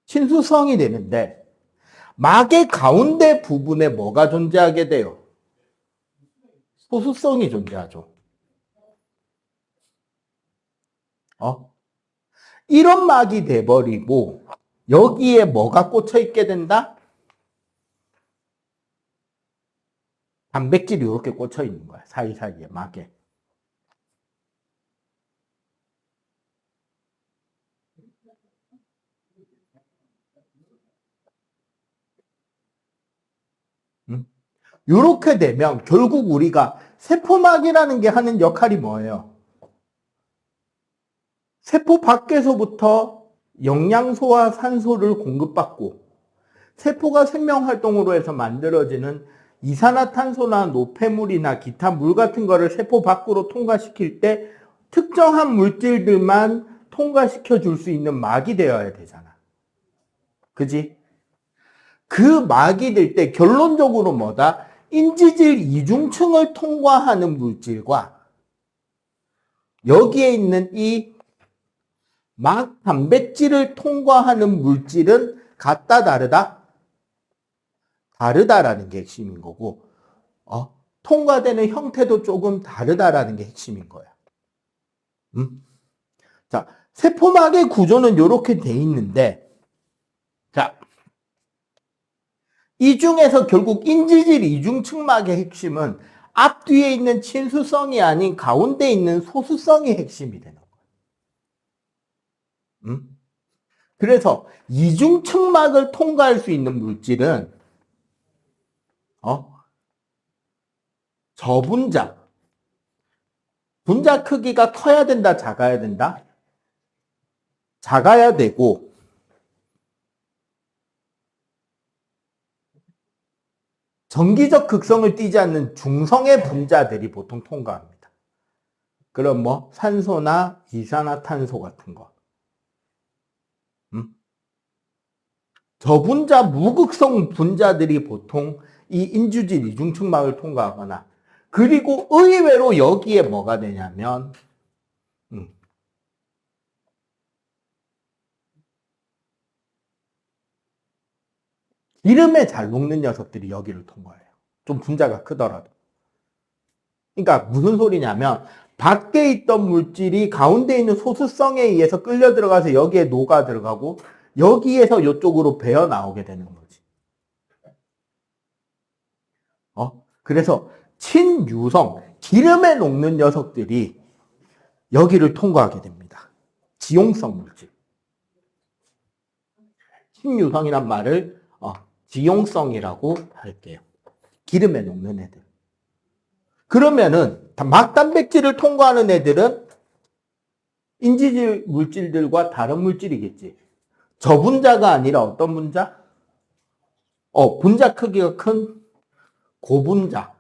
친수성이 되는데 막의 가운데 부분에 뭐가 존재하게 돼요? 소수성이 존재하죠. 이런 막이 돼버리고 여기에 뭐가 꽂혀 있게 된다? 단백질이 이렇게 꽂혀 있는 거야. 사이사이에 막에. 이렇게 되면 결국 우리가 세포막이라는 게 하는 역할이 뭐예요? 세포 밖에서부터 영양소와 산소를 공급받고 세포가 생명활동으로 해서 만들어지는 이산화탄소나 노폐물이나 기타 물 같은 거를 세포 밖으로 통과시킬 때 특정한 물질들만 통과시켜 줄 수 있는 막이 되어야 되잖아. 그지? 그 막이 될 때 결론적으로 뭐다? 인지질 이중층을 통과하는 물질과 여기에 있는 이 막 단백질을 통과하는 물질은 같다 다르다? 다르다라는 게 핵심인 거고 통과되는 형태도 조금 다르다라는 게 핵심인 거야. 자, 세포막의 구조는 이렇게 돼 있는데 자, 이 중에서 결국 인지질 이중층막의 핵심은 앞뒤에 있는 친수성이 아닌 가운데 있는 소수성이 핵심이 되는 거예요. 그래서 이중층막을 통과할 수 있는 물질은 저분자. 분자 크기가 커야 된다, 작아야 된다? 작아야 되고 정기적 극성을 띠지 않는 중성의 분자들이 보통 통과합니다. 그럼 뭐 산소나 이산화탄소 같은 거. 저분자 무극성 분자들이 보통 이 인주질 이중층막을 통과하거나 그리고 의외로 여기에 뭐가 되냐면 기름에 잘 녹는 녀석들이 여기를 통과해요. 좀 분자가 크더라도. 그러니까 무슨 소리냐면 밖에 있던 물질이 가운데 있는 소수성에 의해서 끌려 들어가서 여기에 녹아 들어가고 여기에서 이쪽으로 배어 나오게 되는 거지. 그래서 친유성, 기름에 녹는 녀석들이 여기를 통과하게 됩니다. 지용성 물질. 친유성이란 말을 지용성이라고 할게요. 기름에 녹는 애들. 그러면은 막단백질을 통과하는 애들은 인지질 물질들과 다른 물질이겠지. 저분자가 아니라 어떤 분자? 분자 크기가 큰 고분자.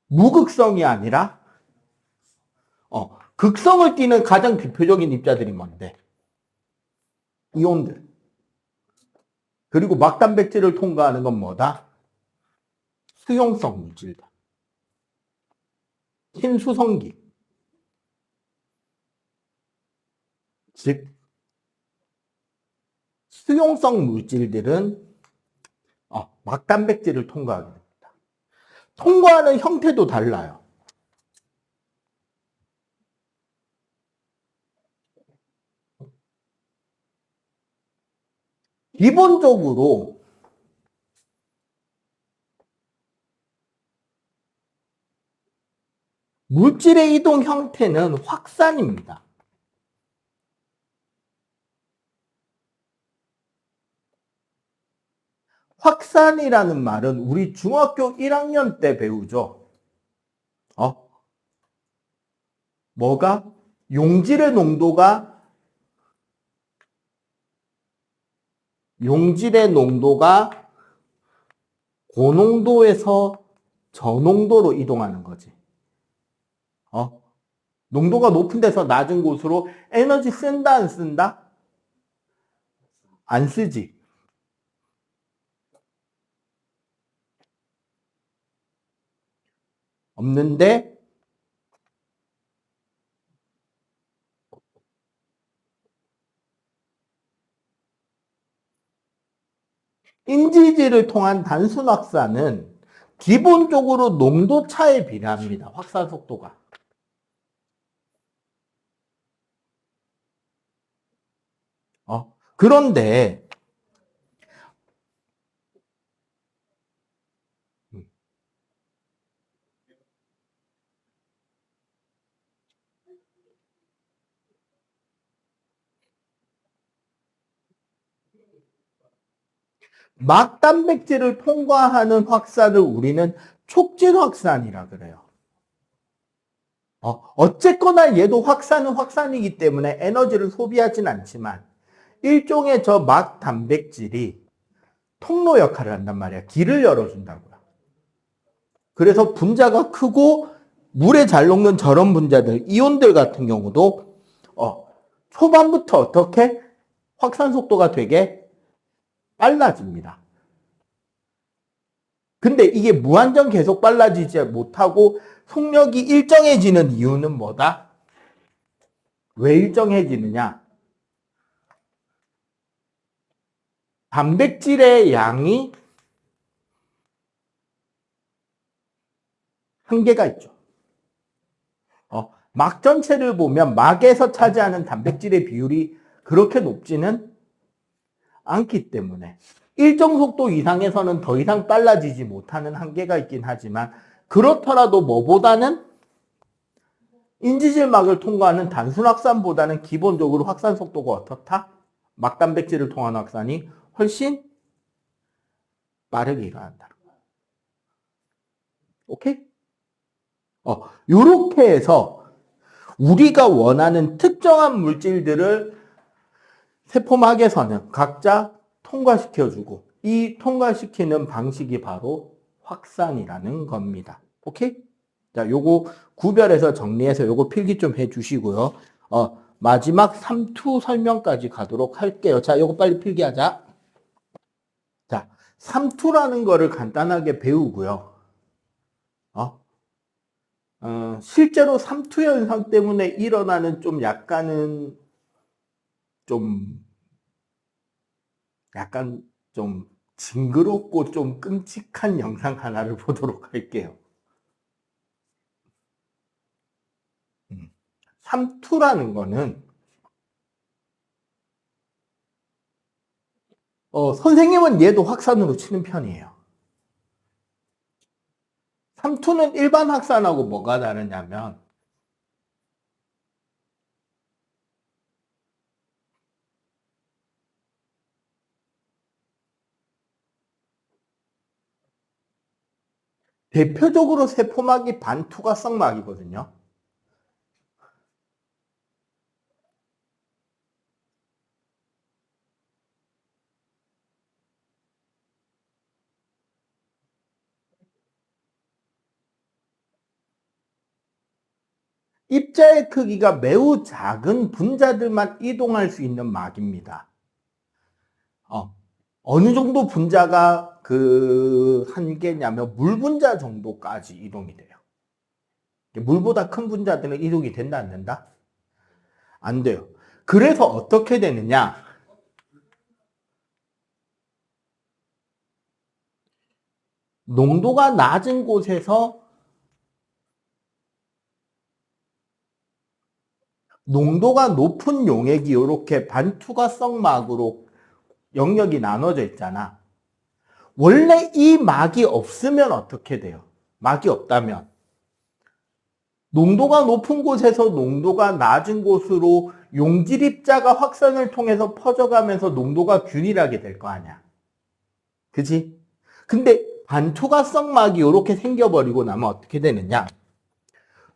무극성이 아니라 극성을 띠는 가장 대표적인 입자들이 뭔데? 이온들. 그리고 막단백질을 통과하는 건 뭐다? 수용성 물질다. 친수성기. 즉 수용성 물질들은 막단백질을 통과하게 됩니다. 통과하는 형태도 달라요. 기본적으로 물질의 이동 형태는 확산입니다. 확산이라는 말은 우리 중학교 1학년 때 배우죠. 뭐가? 용질의 농도가 고농도에서 저농도로 이동하는 거지. 농도가 높은 데서 낮은 곳으로 에너지 쓴다, 안 쓴다? 안 쓰지. 없는데 인지질을 통한 단순 확산은 기본적으로 농도 차에 비례합니다. 확산 속도가. 그런데 막단백질을 통과하는 확산을 우리는 촉진 확산이라 그래요. 어쨌거나 얘도 확산은 확산이기 때문에 에너지를 소비하진 않지만 일종의 저 막단백질이 통로 역할을 한단 말이야. 길을 열어준다고요. 그래서 분자가 크고 물에 잘 녹는 저런 분자들, 이온들 같은 경우도 초반부터 어떻게 확산 속도가 되게 빨라집니다. 근데 이게 무한정 계속 빨라지지 못하고 속력이 일정해지는 이유는 뭐다? 왜 일정해지느냐? 단백질의 양이 한계가 있죠. 막 전체를 보면 막에서 차지하는 단백질의 비율이 그렇게 높지는 않기 때문에 일정 속도 이상에서는 더 이상 빨라지지 못하는 한계가 있긴 하지만 그렇더라도 뭐보다는 인지질막을 통과하는 단순 확산보다는 기본적으로 확산 속도가 어떻다? 막단백질을 통한 확산이 훨씬 빠르게 일어난다는 거예요. 오케이? 요렇게 해서 우리가 원하는 특정한 물질들을 세포막에서는 각자 통과시켜주고 이 통과시키는 방식이 바로 확산이라는 겁니다. 오케이? 자, 요거 구별해서 정리해서 요거 필기 좀 해주시고요. 마지막 3투 설명까지 가도록 할게요. 자, 요거 빨리 필기하자. 자, 3투라는 거를 간단하게 배우고요. 실제로 3투 현상 때문에 일어나는 좀 약간 좀 징그럽고 좀 끔찍한 영상 하나를 보도록 할게요. 3투라는 거는 선생님은 얘도 확산으로 치는 편이에요. 3투는 일반 확산하고 뭐가 다르냐면 대표적으로 세포막이 반투과성막이거든요. 입자의 크기가 매우 작은 분자들만 이동할 수 있는 막입니다. 어느 정도 분자가 그 한계냐면 물 분자 정도까지 이동이 돼요. 물보다 큰 분자들은 이동이 된다, 안 된다? 안 돼요. 그래서 어떻게 되느냐? 농도가 낮은 곳에서 농도가 높은 용액이 이렇게 반투과성 막으로 영역이 나눠져 있잖아. 원래 이 막이 없으면 어떻게 돼요? 막이 없다면 농도가 높은 곳에서 농도가 낮은 곳으로 용질 입자가 확산을 통해서 퍼져가면서 농도가 균일하게 될 거 아니야. 그지? 근데 반투과성 막이 이렇게 생겨버리고 나면 어떻게 되느냐?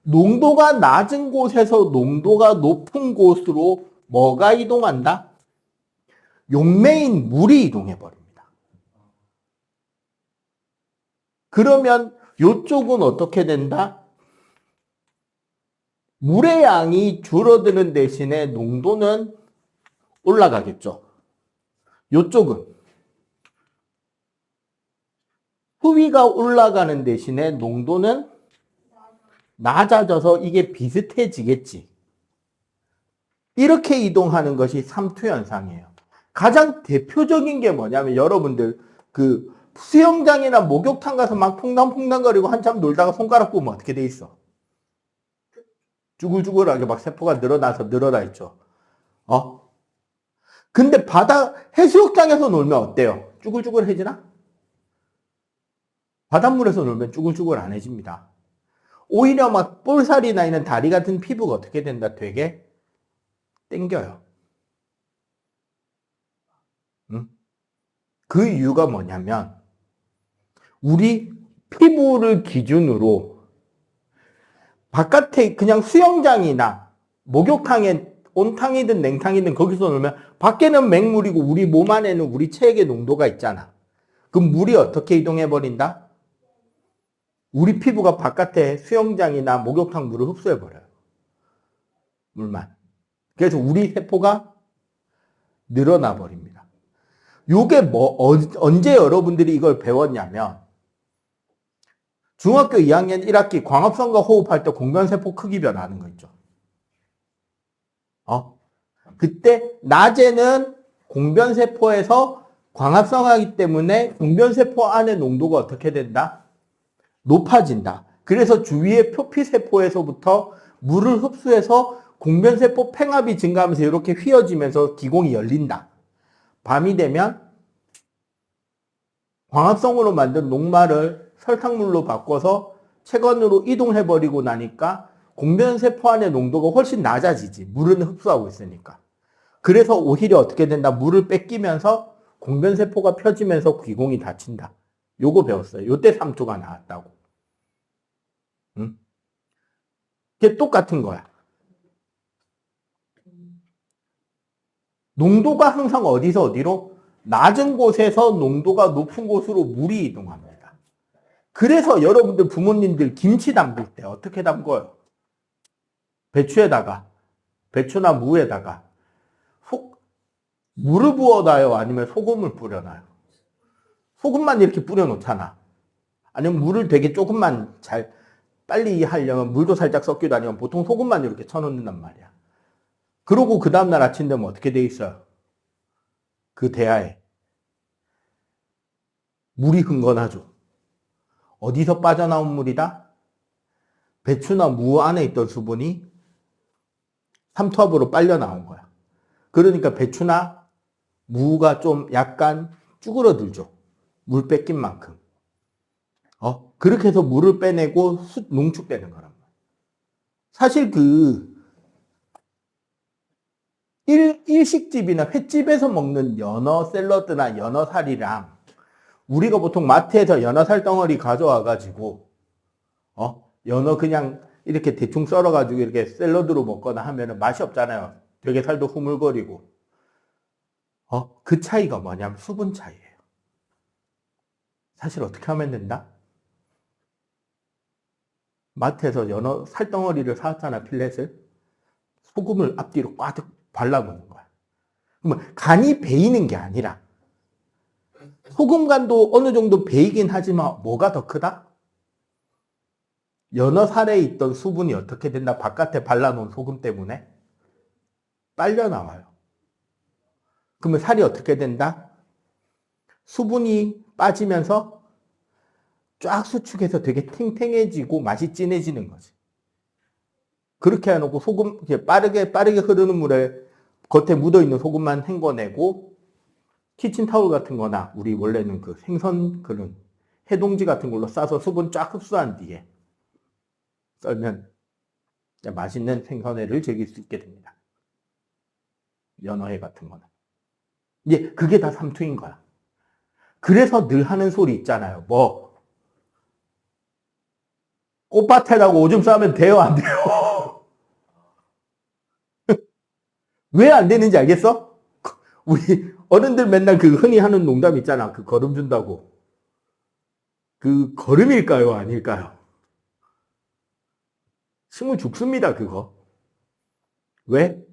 농도가 낮은 곳에서 농도가 높은 곳으로 뭐가 이동한다? 용매인 물이 이동해 버립니다. 그러면 이쪽은 어떻게 된다? 물의 양이 줄어드는 대신에 농도는 올라가겠죠. 이쪽은 수위가 올라가는 대신에 농도는 낮아져서 이게 비슷해지겠지. 이렇게 이동하는 것이 삼투현상이에요. 가장 대표적인 게 뭐냐면 여러분들 그 수영장이나 목욕탕 가서 막 퐁당퐁당거리고 한참 놀다가 손가락 보면 어떻게 돼 있어? 쭈글쭈글하게 막 세포가 늘어나 있죠. 근데 해수욕장에서 놀면 어때요? 쭈글쭈글해지나? 바닷물에서 놀면 쭈글쭈글 안 해집니다. 오히려 막 볼살이 나 있는 다리 같은 피부가 어떻게 된다? 되게 땡겨요. 응? 그 이유가 뭐냐면 우리 피부를 기준으로 바깥에 그냥 수영장이나 목욕탕에 온탕이든 냉탕이든 거기서 놀면 밖에는 맹물이고 우리 몸 안에는 우리 체액의 농도가 있잖아. 그럼 물이 어떻게 이동해 버린다? 우리 피부가 바깥에 수영장이나 목욕탕 물을 흡수해 버려요. 물만. 그래서 우리 세포가 늘어나 버립니다. 요게 언제 여러분들이 이걸 배웠냐면 중학교 2학년 1학기 광합성과 호흡할 때 공변세포 크기 변화하는 거 있죠. 그때 낮에는 공변세포에서 광합성하기 때문에 공변세포 안의 농도가 어떻게 된다? 높아진다. 그래서 주위의 표피세포에서부터 물을 흡수해서 공변세포 팽합이 증가하면서 이렇게 휘어지면서 기공이 열린다. 밤이 되면 광합성으로 만든 녹말을 설탕물로 바꿔서 체건으로 이동해버리고 나니까 공변세포 안의 농도가 훨씬 낮아지지. 물은 흡수하고 있으니까. 그래서 오히려 어떻게 된다? 물을 뺏기면서 공변세포가 펴지면서 기공이 닫힌다. 요거 배웠어요. 요때 삼투가 나왔다고. 응? 그게 똑같은 거야. 농도가 항상 어디서 어디로? 낮은 곳에서 농도가 높은 곳으로 물이 이동합니다. 그래서 여러분들 부모님들 김치 담글 때 어떻게 담궈요? 배추나 무에다가 물을 부어놔요? 아니면 소금을 뿌려놔요? 소금만 이렇게 뿌려놓잖아. 아니면 물을 되게 조금만 빨리 하려면 물도 살짝 섞기도 아니면 보통 소금만 이렇게 쳐놓는단 말이야. 그러고 그 다음날 아침 되면 어떻게 돼 있어요? 그 대야에 물이 흥건하죠. 어디서 빠져나온 물이다? 배추나 무 안에 있던 수분이 삼투압으로 빨려 나온 거야. 그러니까 배추나 무가 좀 약간 쭈그러들죠. 물 뺏긴 만큼. 그렇게 해서 물을 빼내고 농축되는 거란 말이야. 사실 일식집이나 횟집에서 먹는 연어 샐러드나 연어살이랑 우리가 보통 마트에서 연어살 덩어리 가져와가지고 연어 그냥 이렇게 대충 썰어가지고 이렇게 샐러드로 먹거나 하면은 맛이 없잖아요. 되게 살도 흐물거리고. 그 차이가 뭐냐면 수분 차이예요. 사실 어떻게 하면 된다? 마트에서 연어 살덩어리를 사왔잖아, 필렛을. 소금을 앞뒤로 꽉 발라놓는 거야. 그러면 간이 배이는 게 아니라 소금 간도 어느 정도 배이긴 하지만 뭐가 더 크다? 연어 살에 있던 수분이 어떻게 된다? 바깥에 발라놓은 소금 때문에 빨려 나와요. 그러면 살이 어떻게 된다? 수분이 빠지면서 쫙 수축해서 되게 탱탱해지고 맛이 진해지는 거지. 그렇게 해놓고 소금, 빠르게 흐르는 물에 겉에 묻어있는 소금만 헹궈내고 키친타올 같은 거나 우리 원래는 그 생선 그런 해동지 같은 걸로 싸서 수분 쫙 흡수한 뒤에 썰면 맛있는 생선회를 즐길 수 있게 됩니다. 연어회 같은 거는. 이제 그게 다 삼투인 거야. 그래서 늘 하는 소리 있잖아요. 뭐 꽃밭에다가 오줌 싸면 돼요? 안 돼요? 왜 안 되는지 알겠어? 우리 어른들 맨날 그 흔히 하는 농담 있잖아. 그 거름 준다고. 그 거름일까요? 아닐까요? 식물 죽습니다, 그거. 왜?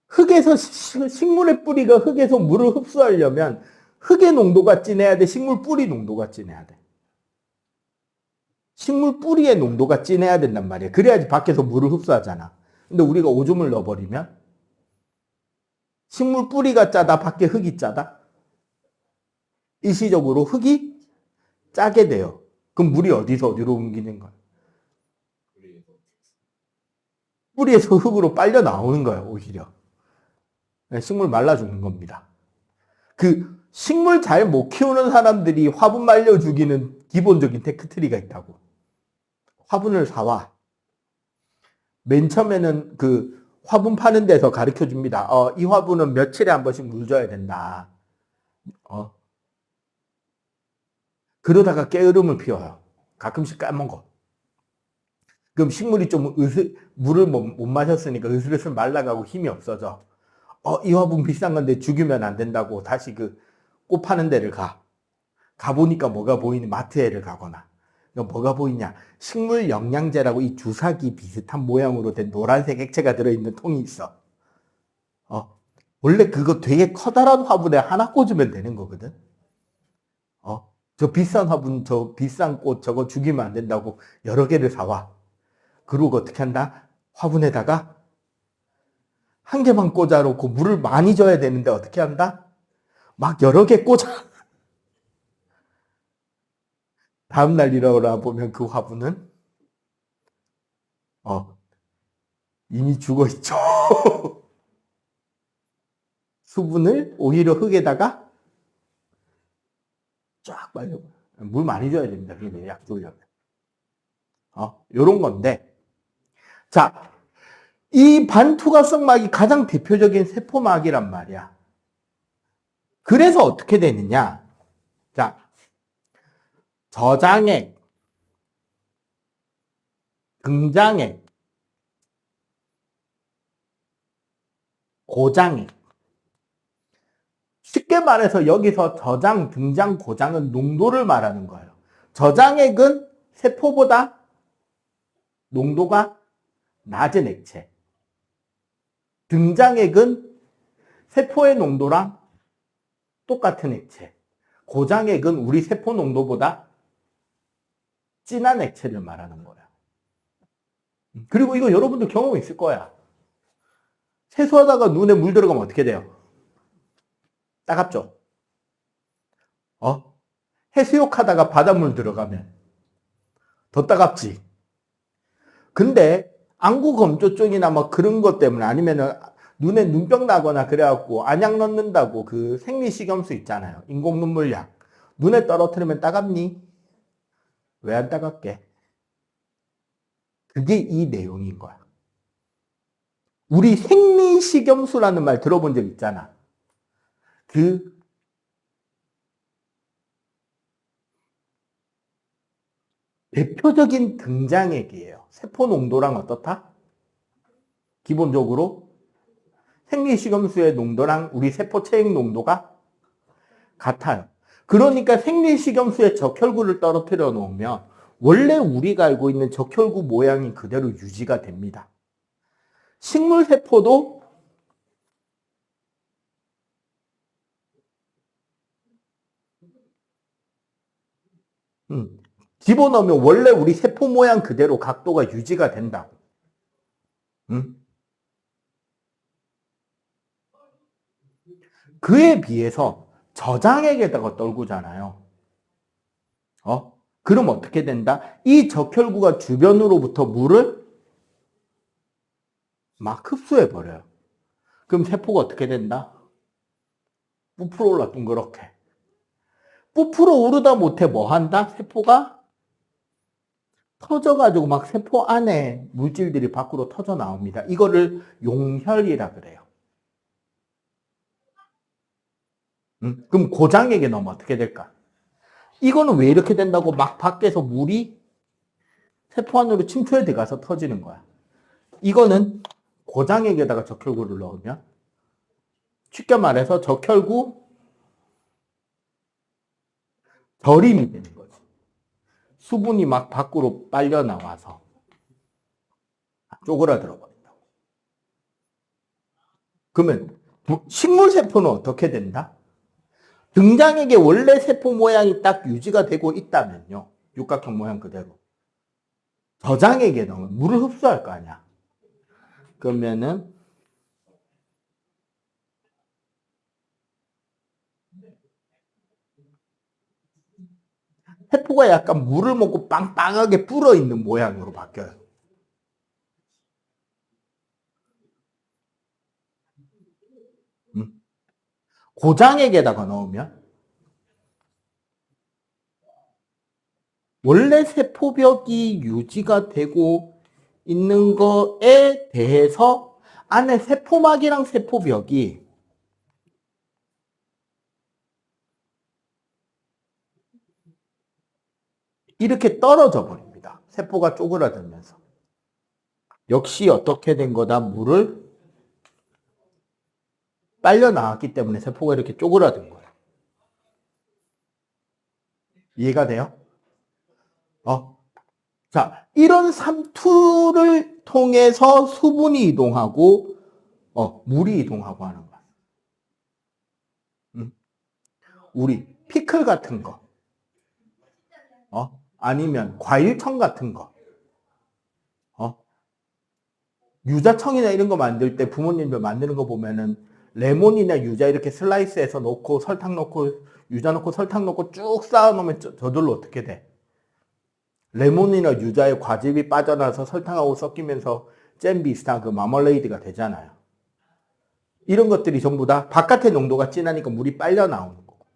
흙에서, 식물의 뿌리가 흙에서 물을 흡수하려면 흙의 농도가 진해야 돼? 식물 뿌리 농도가 진해야 돼? 식물 뿌리의 농도가 진해야 된단 말이야. 그래야지 밖에서 물을 흡수하잖아. 근데 우리가 오줌을 넣어버리면 식물 뿌리가 짜다, 밖에 흙이 짜다? 일시적으로 흙이 짜게 돼요. 그럼 물이 어디서 어디로 옮기는 거야? 뿌리에서 흙으로 빨려 나오는 거야, 오히려. 식물 말라 죽는 겁니다. 그 식물 잘 못 키우는 사람들이 화분 말려 죽이는 기본적인 테크트리가 있다고. 화분을 사와. 맨 처음에는 그 화분 파는 데서 가르쳐 줍니다. 이 화분은 며칠에 한 번씩 물 줘야 된다. 그러다가 게으름을 피워요. 가끔씩 까먹어. 그럼 식물이 좀 물을 못 마셨으니까 으슬으슬 말라가고 힘이 없어져. 이 화분 비싼 건데 죽이면 안 된다고 다시 그 꽃 파는 데를 가. 가보니까 뭐가 보이니? 마트에를 가거나. 뭐가 보이냐? 식물 영양제라고 이 주사기 비슷한 모양으로 된 노란색 액체가 들어있는 통이 있어. 원래 그거 되게 커다란 화분에 하나 꽂으면 되는 거거든. 저 비싼 화분, 저 비싼 꽃 저거 죽이면 안 된다고 여러 개를 사와. 그리고 어떻게 한다? 화분에다가 한 개만 꽂아놓고 물을 많이 줘야 되는데 어떻게 한다? 막 여러 개 꽂아. 다음날 일어나 보면 그 화분은 이미 죽어 있죠. 수분을 오히려 흙에다가 쫙 빨려. 물 많이 줘야 됩니다. 약 주려면. 요런 건데. 자, 이 반투과성막이 가장 대표적인 세포막이란 말이야. 그래서 어떻게 되느냐? 자, 저장액, 등장액, 고장액. 쉽게 말해서 여기서 저장, 등장, 고장은 농도를 말하는 거예요. 저장액은 세포보다 농도가 낮은 액체. 등장액은 세포의 농도랑 똑같은 액체. 고장액은 우리 세포 농도보다 진한 액체를 말하는 거야. 그리고 이거 여러분들 경험 있을 거야. 세수하다가 눈에 물 들어가면 어떻게 돼요? 따갑죠? 해수욕하다가 바닷물 들어가면 더 따갑지? 근데 안구건조증이나 뭐 그런 것 때문에 아니면은 눈에 눈병 나거나 그래갖고 안약 넣는다고 그 생리식염수 있잖아요. 인공 눈물약. 눈에 떨어뜨리면 따갑니? 왜 안 따갑게? 그게 이 내용인 거야. 우리 생리식염수라는 말 들어본 적 있잖아. 그 대표적인 등장액이에요. 세포 농도랑 어떻다? 기본적으로 생리식염수의 농도랑 우리 세포 체액 농도가 같아요. 그러니까 생리식염수에 적혈구를 떨어뜨려 놓으면 원래 우리가 알고 있는 적혈구 모양이 그대로 유지가 됩니다. 식물세포도 집어넣으면 원래 우리 세포 모양 그대로 각도가 유지가 된다고. 그에 비해서 저장액에다가 떨구잖아요. 그럼 어떻게 된다? 이 적혈구가 주변으로부터 물을 막 흡수해버려요. 그럼 세포가 어떻게 된다? 부풀어 올라 둥그렇게. 부풀어 오르다 못해 뭐 한다? 세포가 터져가지고 막 세포 안에 물질들이 밖으로 터져 나옵니다. 이거를 용혈이라 그래요. 그럼 고장액에 넣으면 어떻게 될까? 이거는 왜 이렇게 된다고 막 밖에서 물이 세포 안으로 침투해 들어가서 터지는 거야. 이거는 고장액에다가 적혈구를 넣으면 쉽게 말해서 적혈구 절임이 되는 거지. 수분이 막 밖으로 빨려 나와서 쪼그라들어 버린다고. 그러면 식물 세포는 어떻게 된다? 등장액의 원래 세포 모양이 딱 유지가 되고 있다면요. 육각형 모양 그대로. 저장액에 넣으면 물을 흡수할 거 아니야. 그러면은 세포가 약간 물을 먹고 빵빵하게 불어있는 모양으로 바뀌어요. 고장액에다가 넣으면 원래 세포벽이 유지가 되고 있는 거에 대해서 안에 세포막이랑 세포벽이 이렇게 떨어져 버립니다. 세포가 쪼그라들면서. 역시 어떻게 된 거다? 물을 빨려 나왔기 때문에 세포가 이렇게 쪼그라든 거예요. 이해가 돼요? 자, 이런 삼투를 통해서 수분이 이동하고, 물이 이동하고 하는 거야. 우리 피클 같은 거, 아니면 과일청 같은 거, 유자청이나 이런 거 만들 때 부모님들 만드는 거 보면은 레몬이나 유자 이렇게 슬라이스해서 넣고 설탕 넣고 유자 넣고 설탕 넣고 쭉 쌓아 놓으면 저절로 어떻게 돼? 레몬이나 유자의 과즙이 빠져나서 설탕하고 섞이면서 잼 비슷한 그 마멀레이드가 되잖아요. 이런 것들이 전부 다 바깥의 농도가 진하니까 물이 빨려 나오는 거고.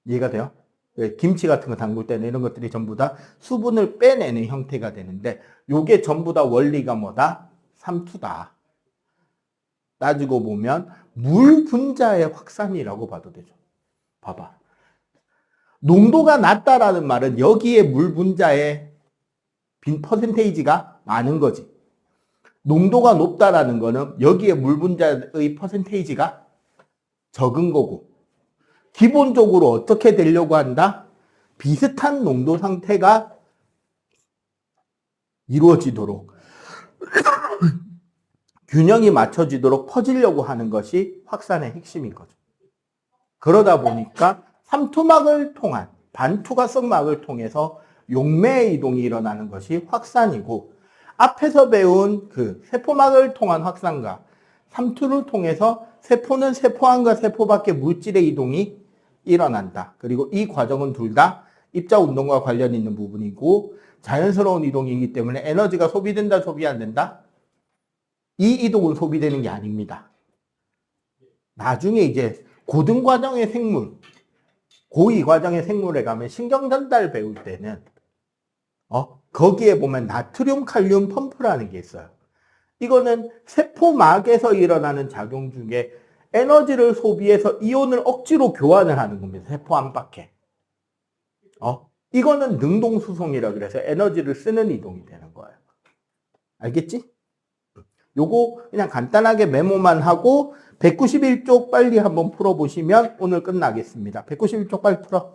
이해가 돼요? 김치 같은 거 담글 때는 이런 것들이 전부 다 수분을 빼내는 형태가 되는데 요게 전부 다 원리가 뭐다? 삼투다. 따지고 보면 물 분자의 확산이라고 봐도 되죠. 봐봐. 농도가 낮다라는 말은 여기에 물 분자의 빈 퍼센테이지가 많은 거지. 농도가 높다라는 거는 여기에 물 분자의 퍼센테이지가 적은 거고. 기본적으로 어떻게 되려고 한다? 비슷한 농도 상태가 이루어지도록 균형이 맞춰지도록 퍼지려고 하는 것이 확산의 핵심인 거죠. 그러다 보니까 삼투막을 통한 반투과성막을 통해서 용매의 이동이 일어나는 것이 확산이고 앞에서 배운 그 세포막을 통한 확산과 삼투를 통해서 세포는 세포 안과 세포 밖의 물질의 이동이 일어난다. 그리고 이 과정은 둘 다 입자 운동과 관련 있는 부분이고 자연스러운 이동이기 때문에 에너지가 소비된다, 소비 안 된다? 이 이동은 소비되는 게 아닙니다. 나중에 이제 고등 과정의 생물, 고2 과정의 생물에 가면 신경전달 배울 때는 거기에 보면 나트륨 칼륨 펌프라는 게 있어요. 이거는 세포막에서 일어나는 작용 중에 에너지를 소비해서 이온을 억지로 교환을 하는 겁니다. 세포 안팎에. 이거는 능동수송이라 그래서 에너지를 쓰는 이동이 되는 거예요. 알겠지? 요거 그냥 간단하게 메모만 하고 191쪽 빨리 한번 풀어보시면 오늘 끝나겠습니다. 191쪽 빨리 풀어.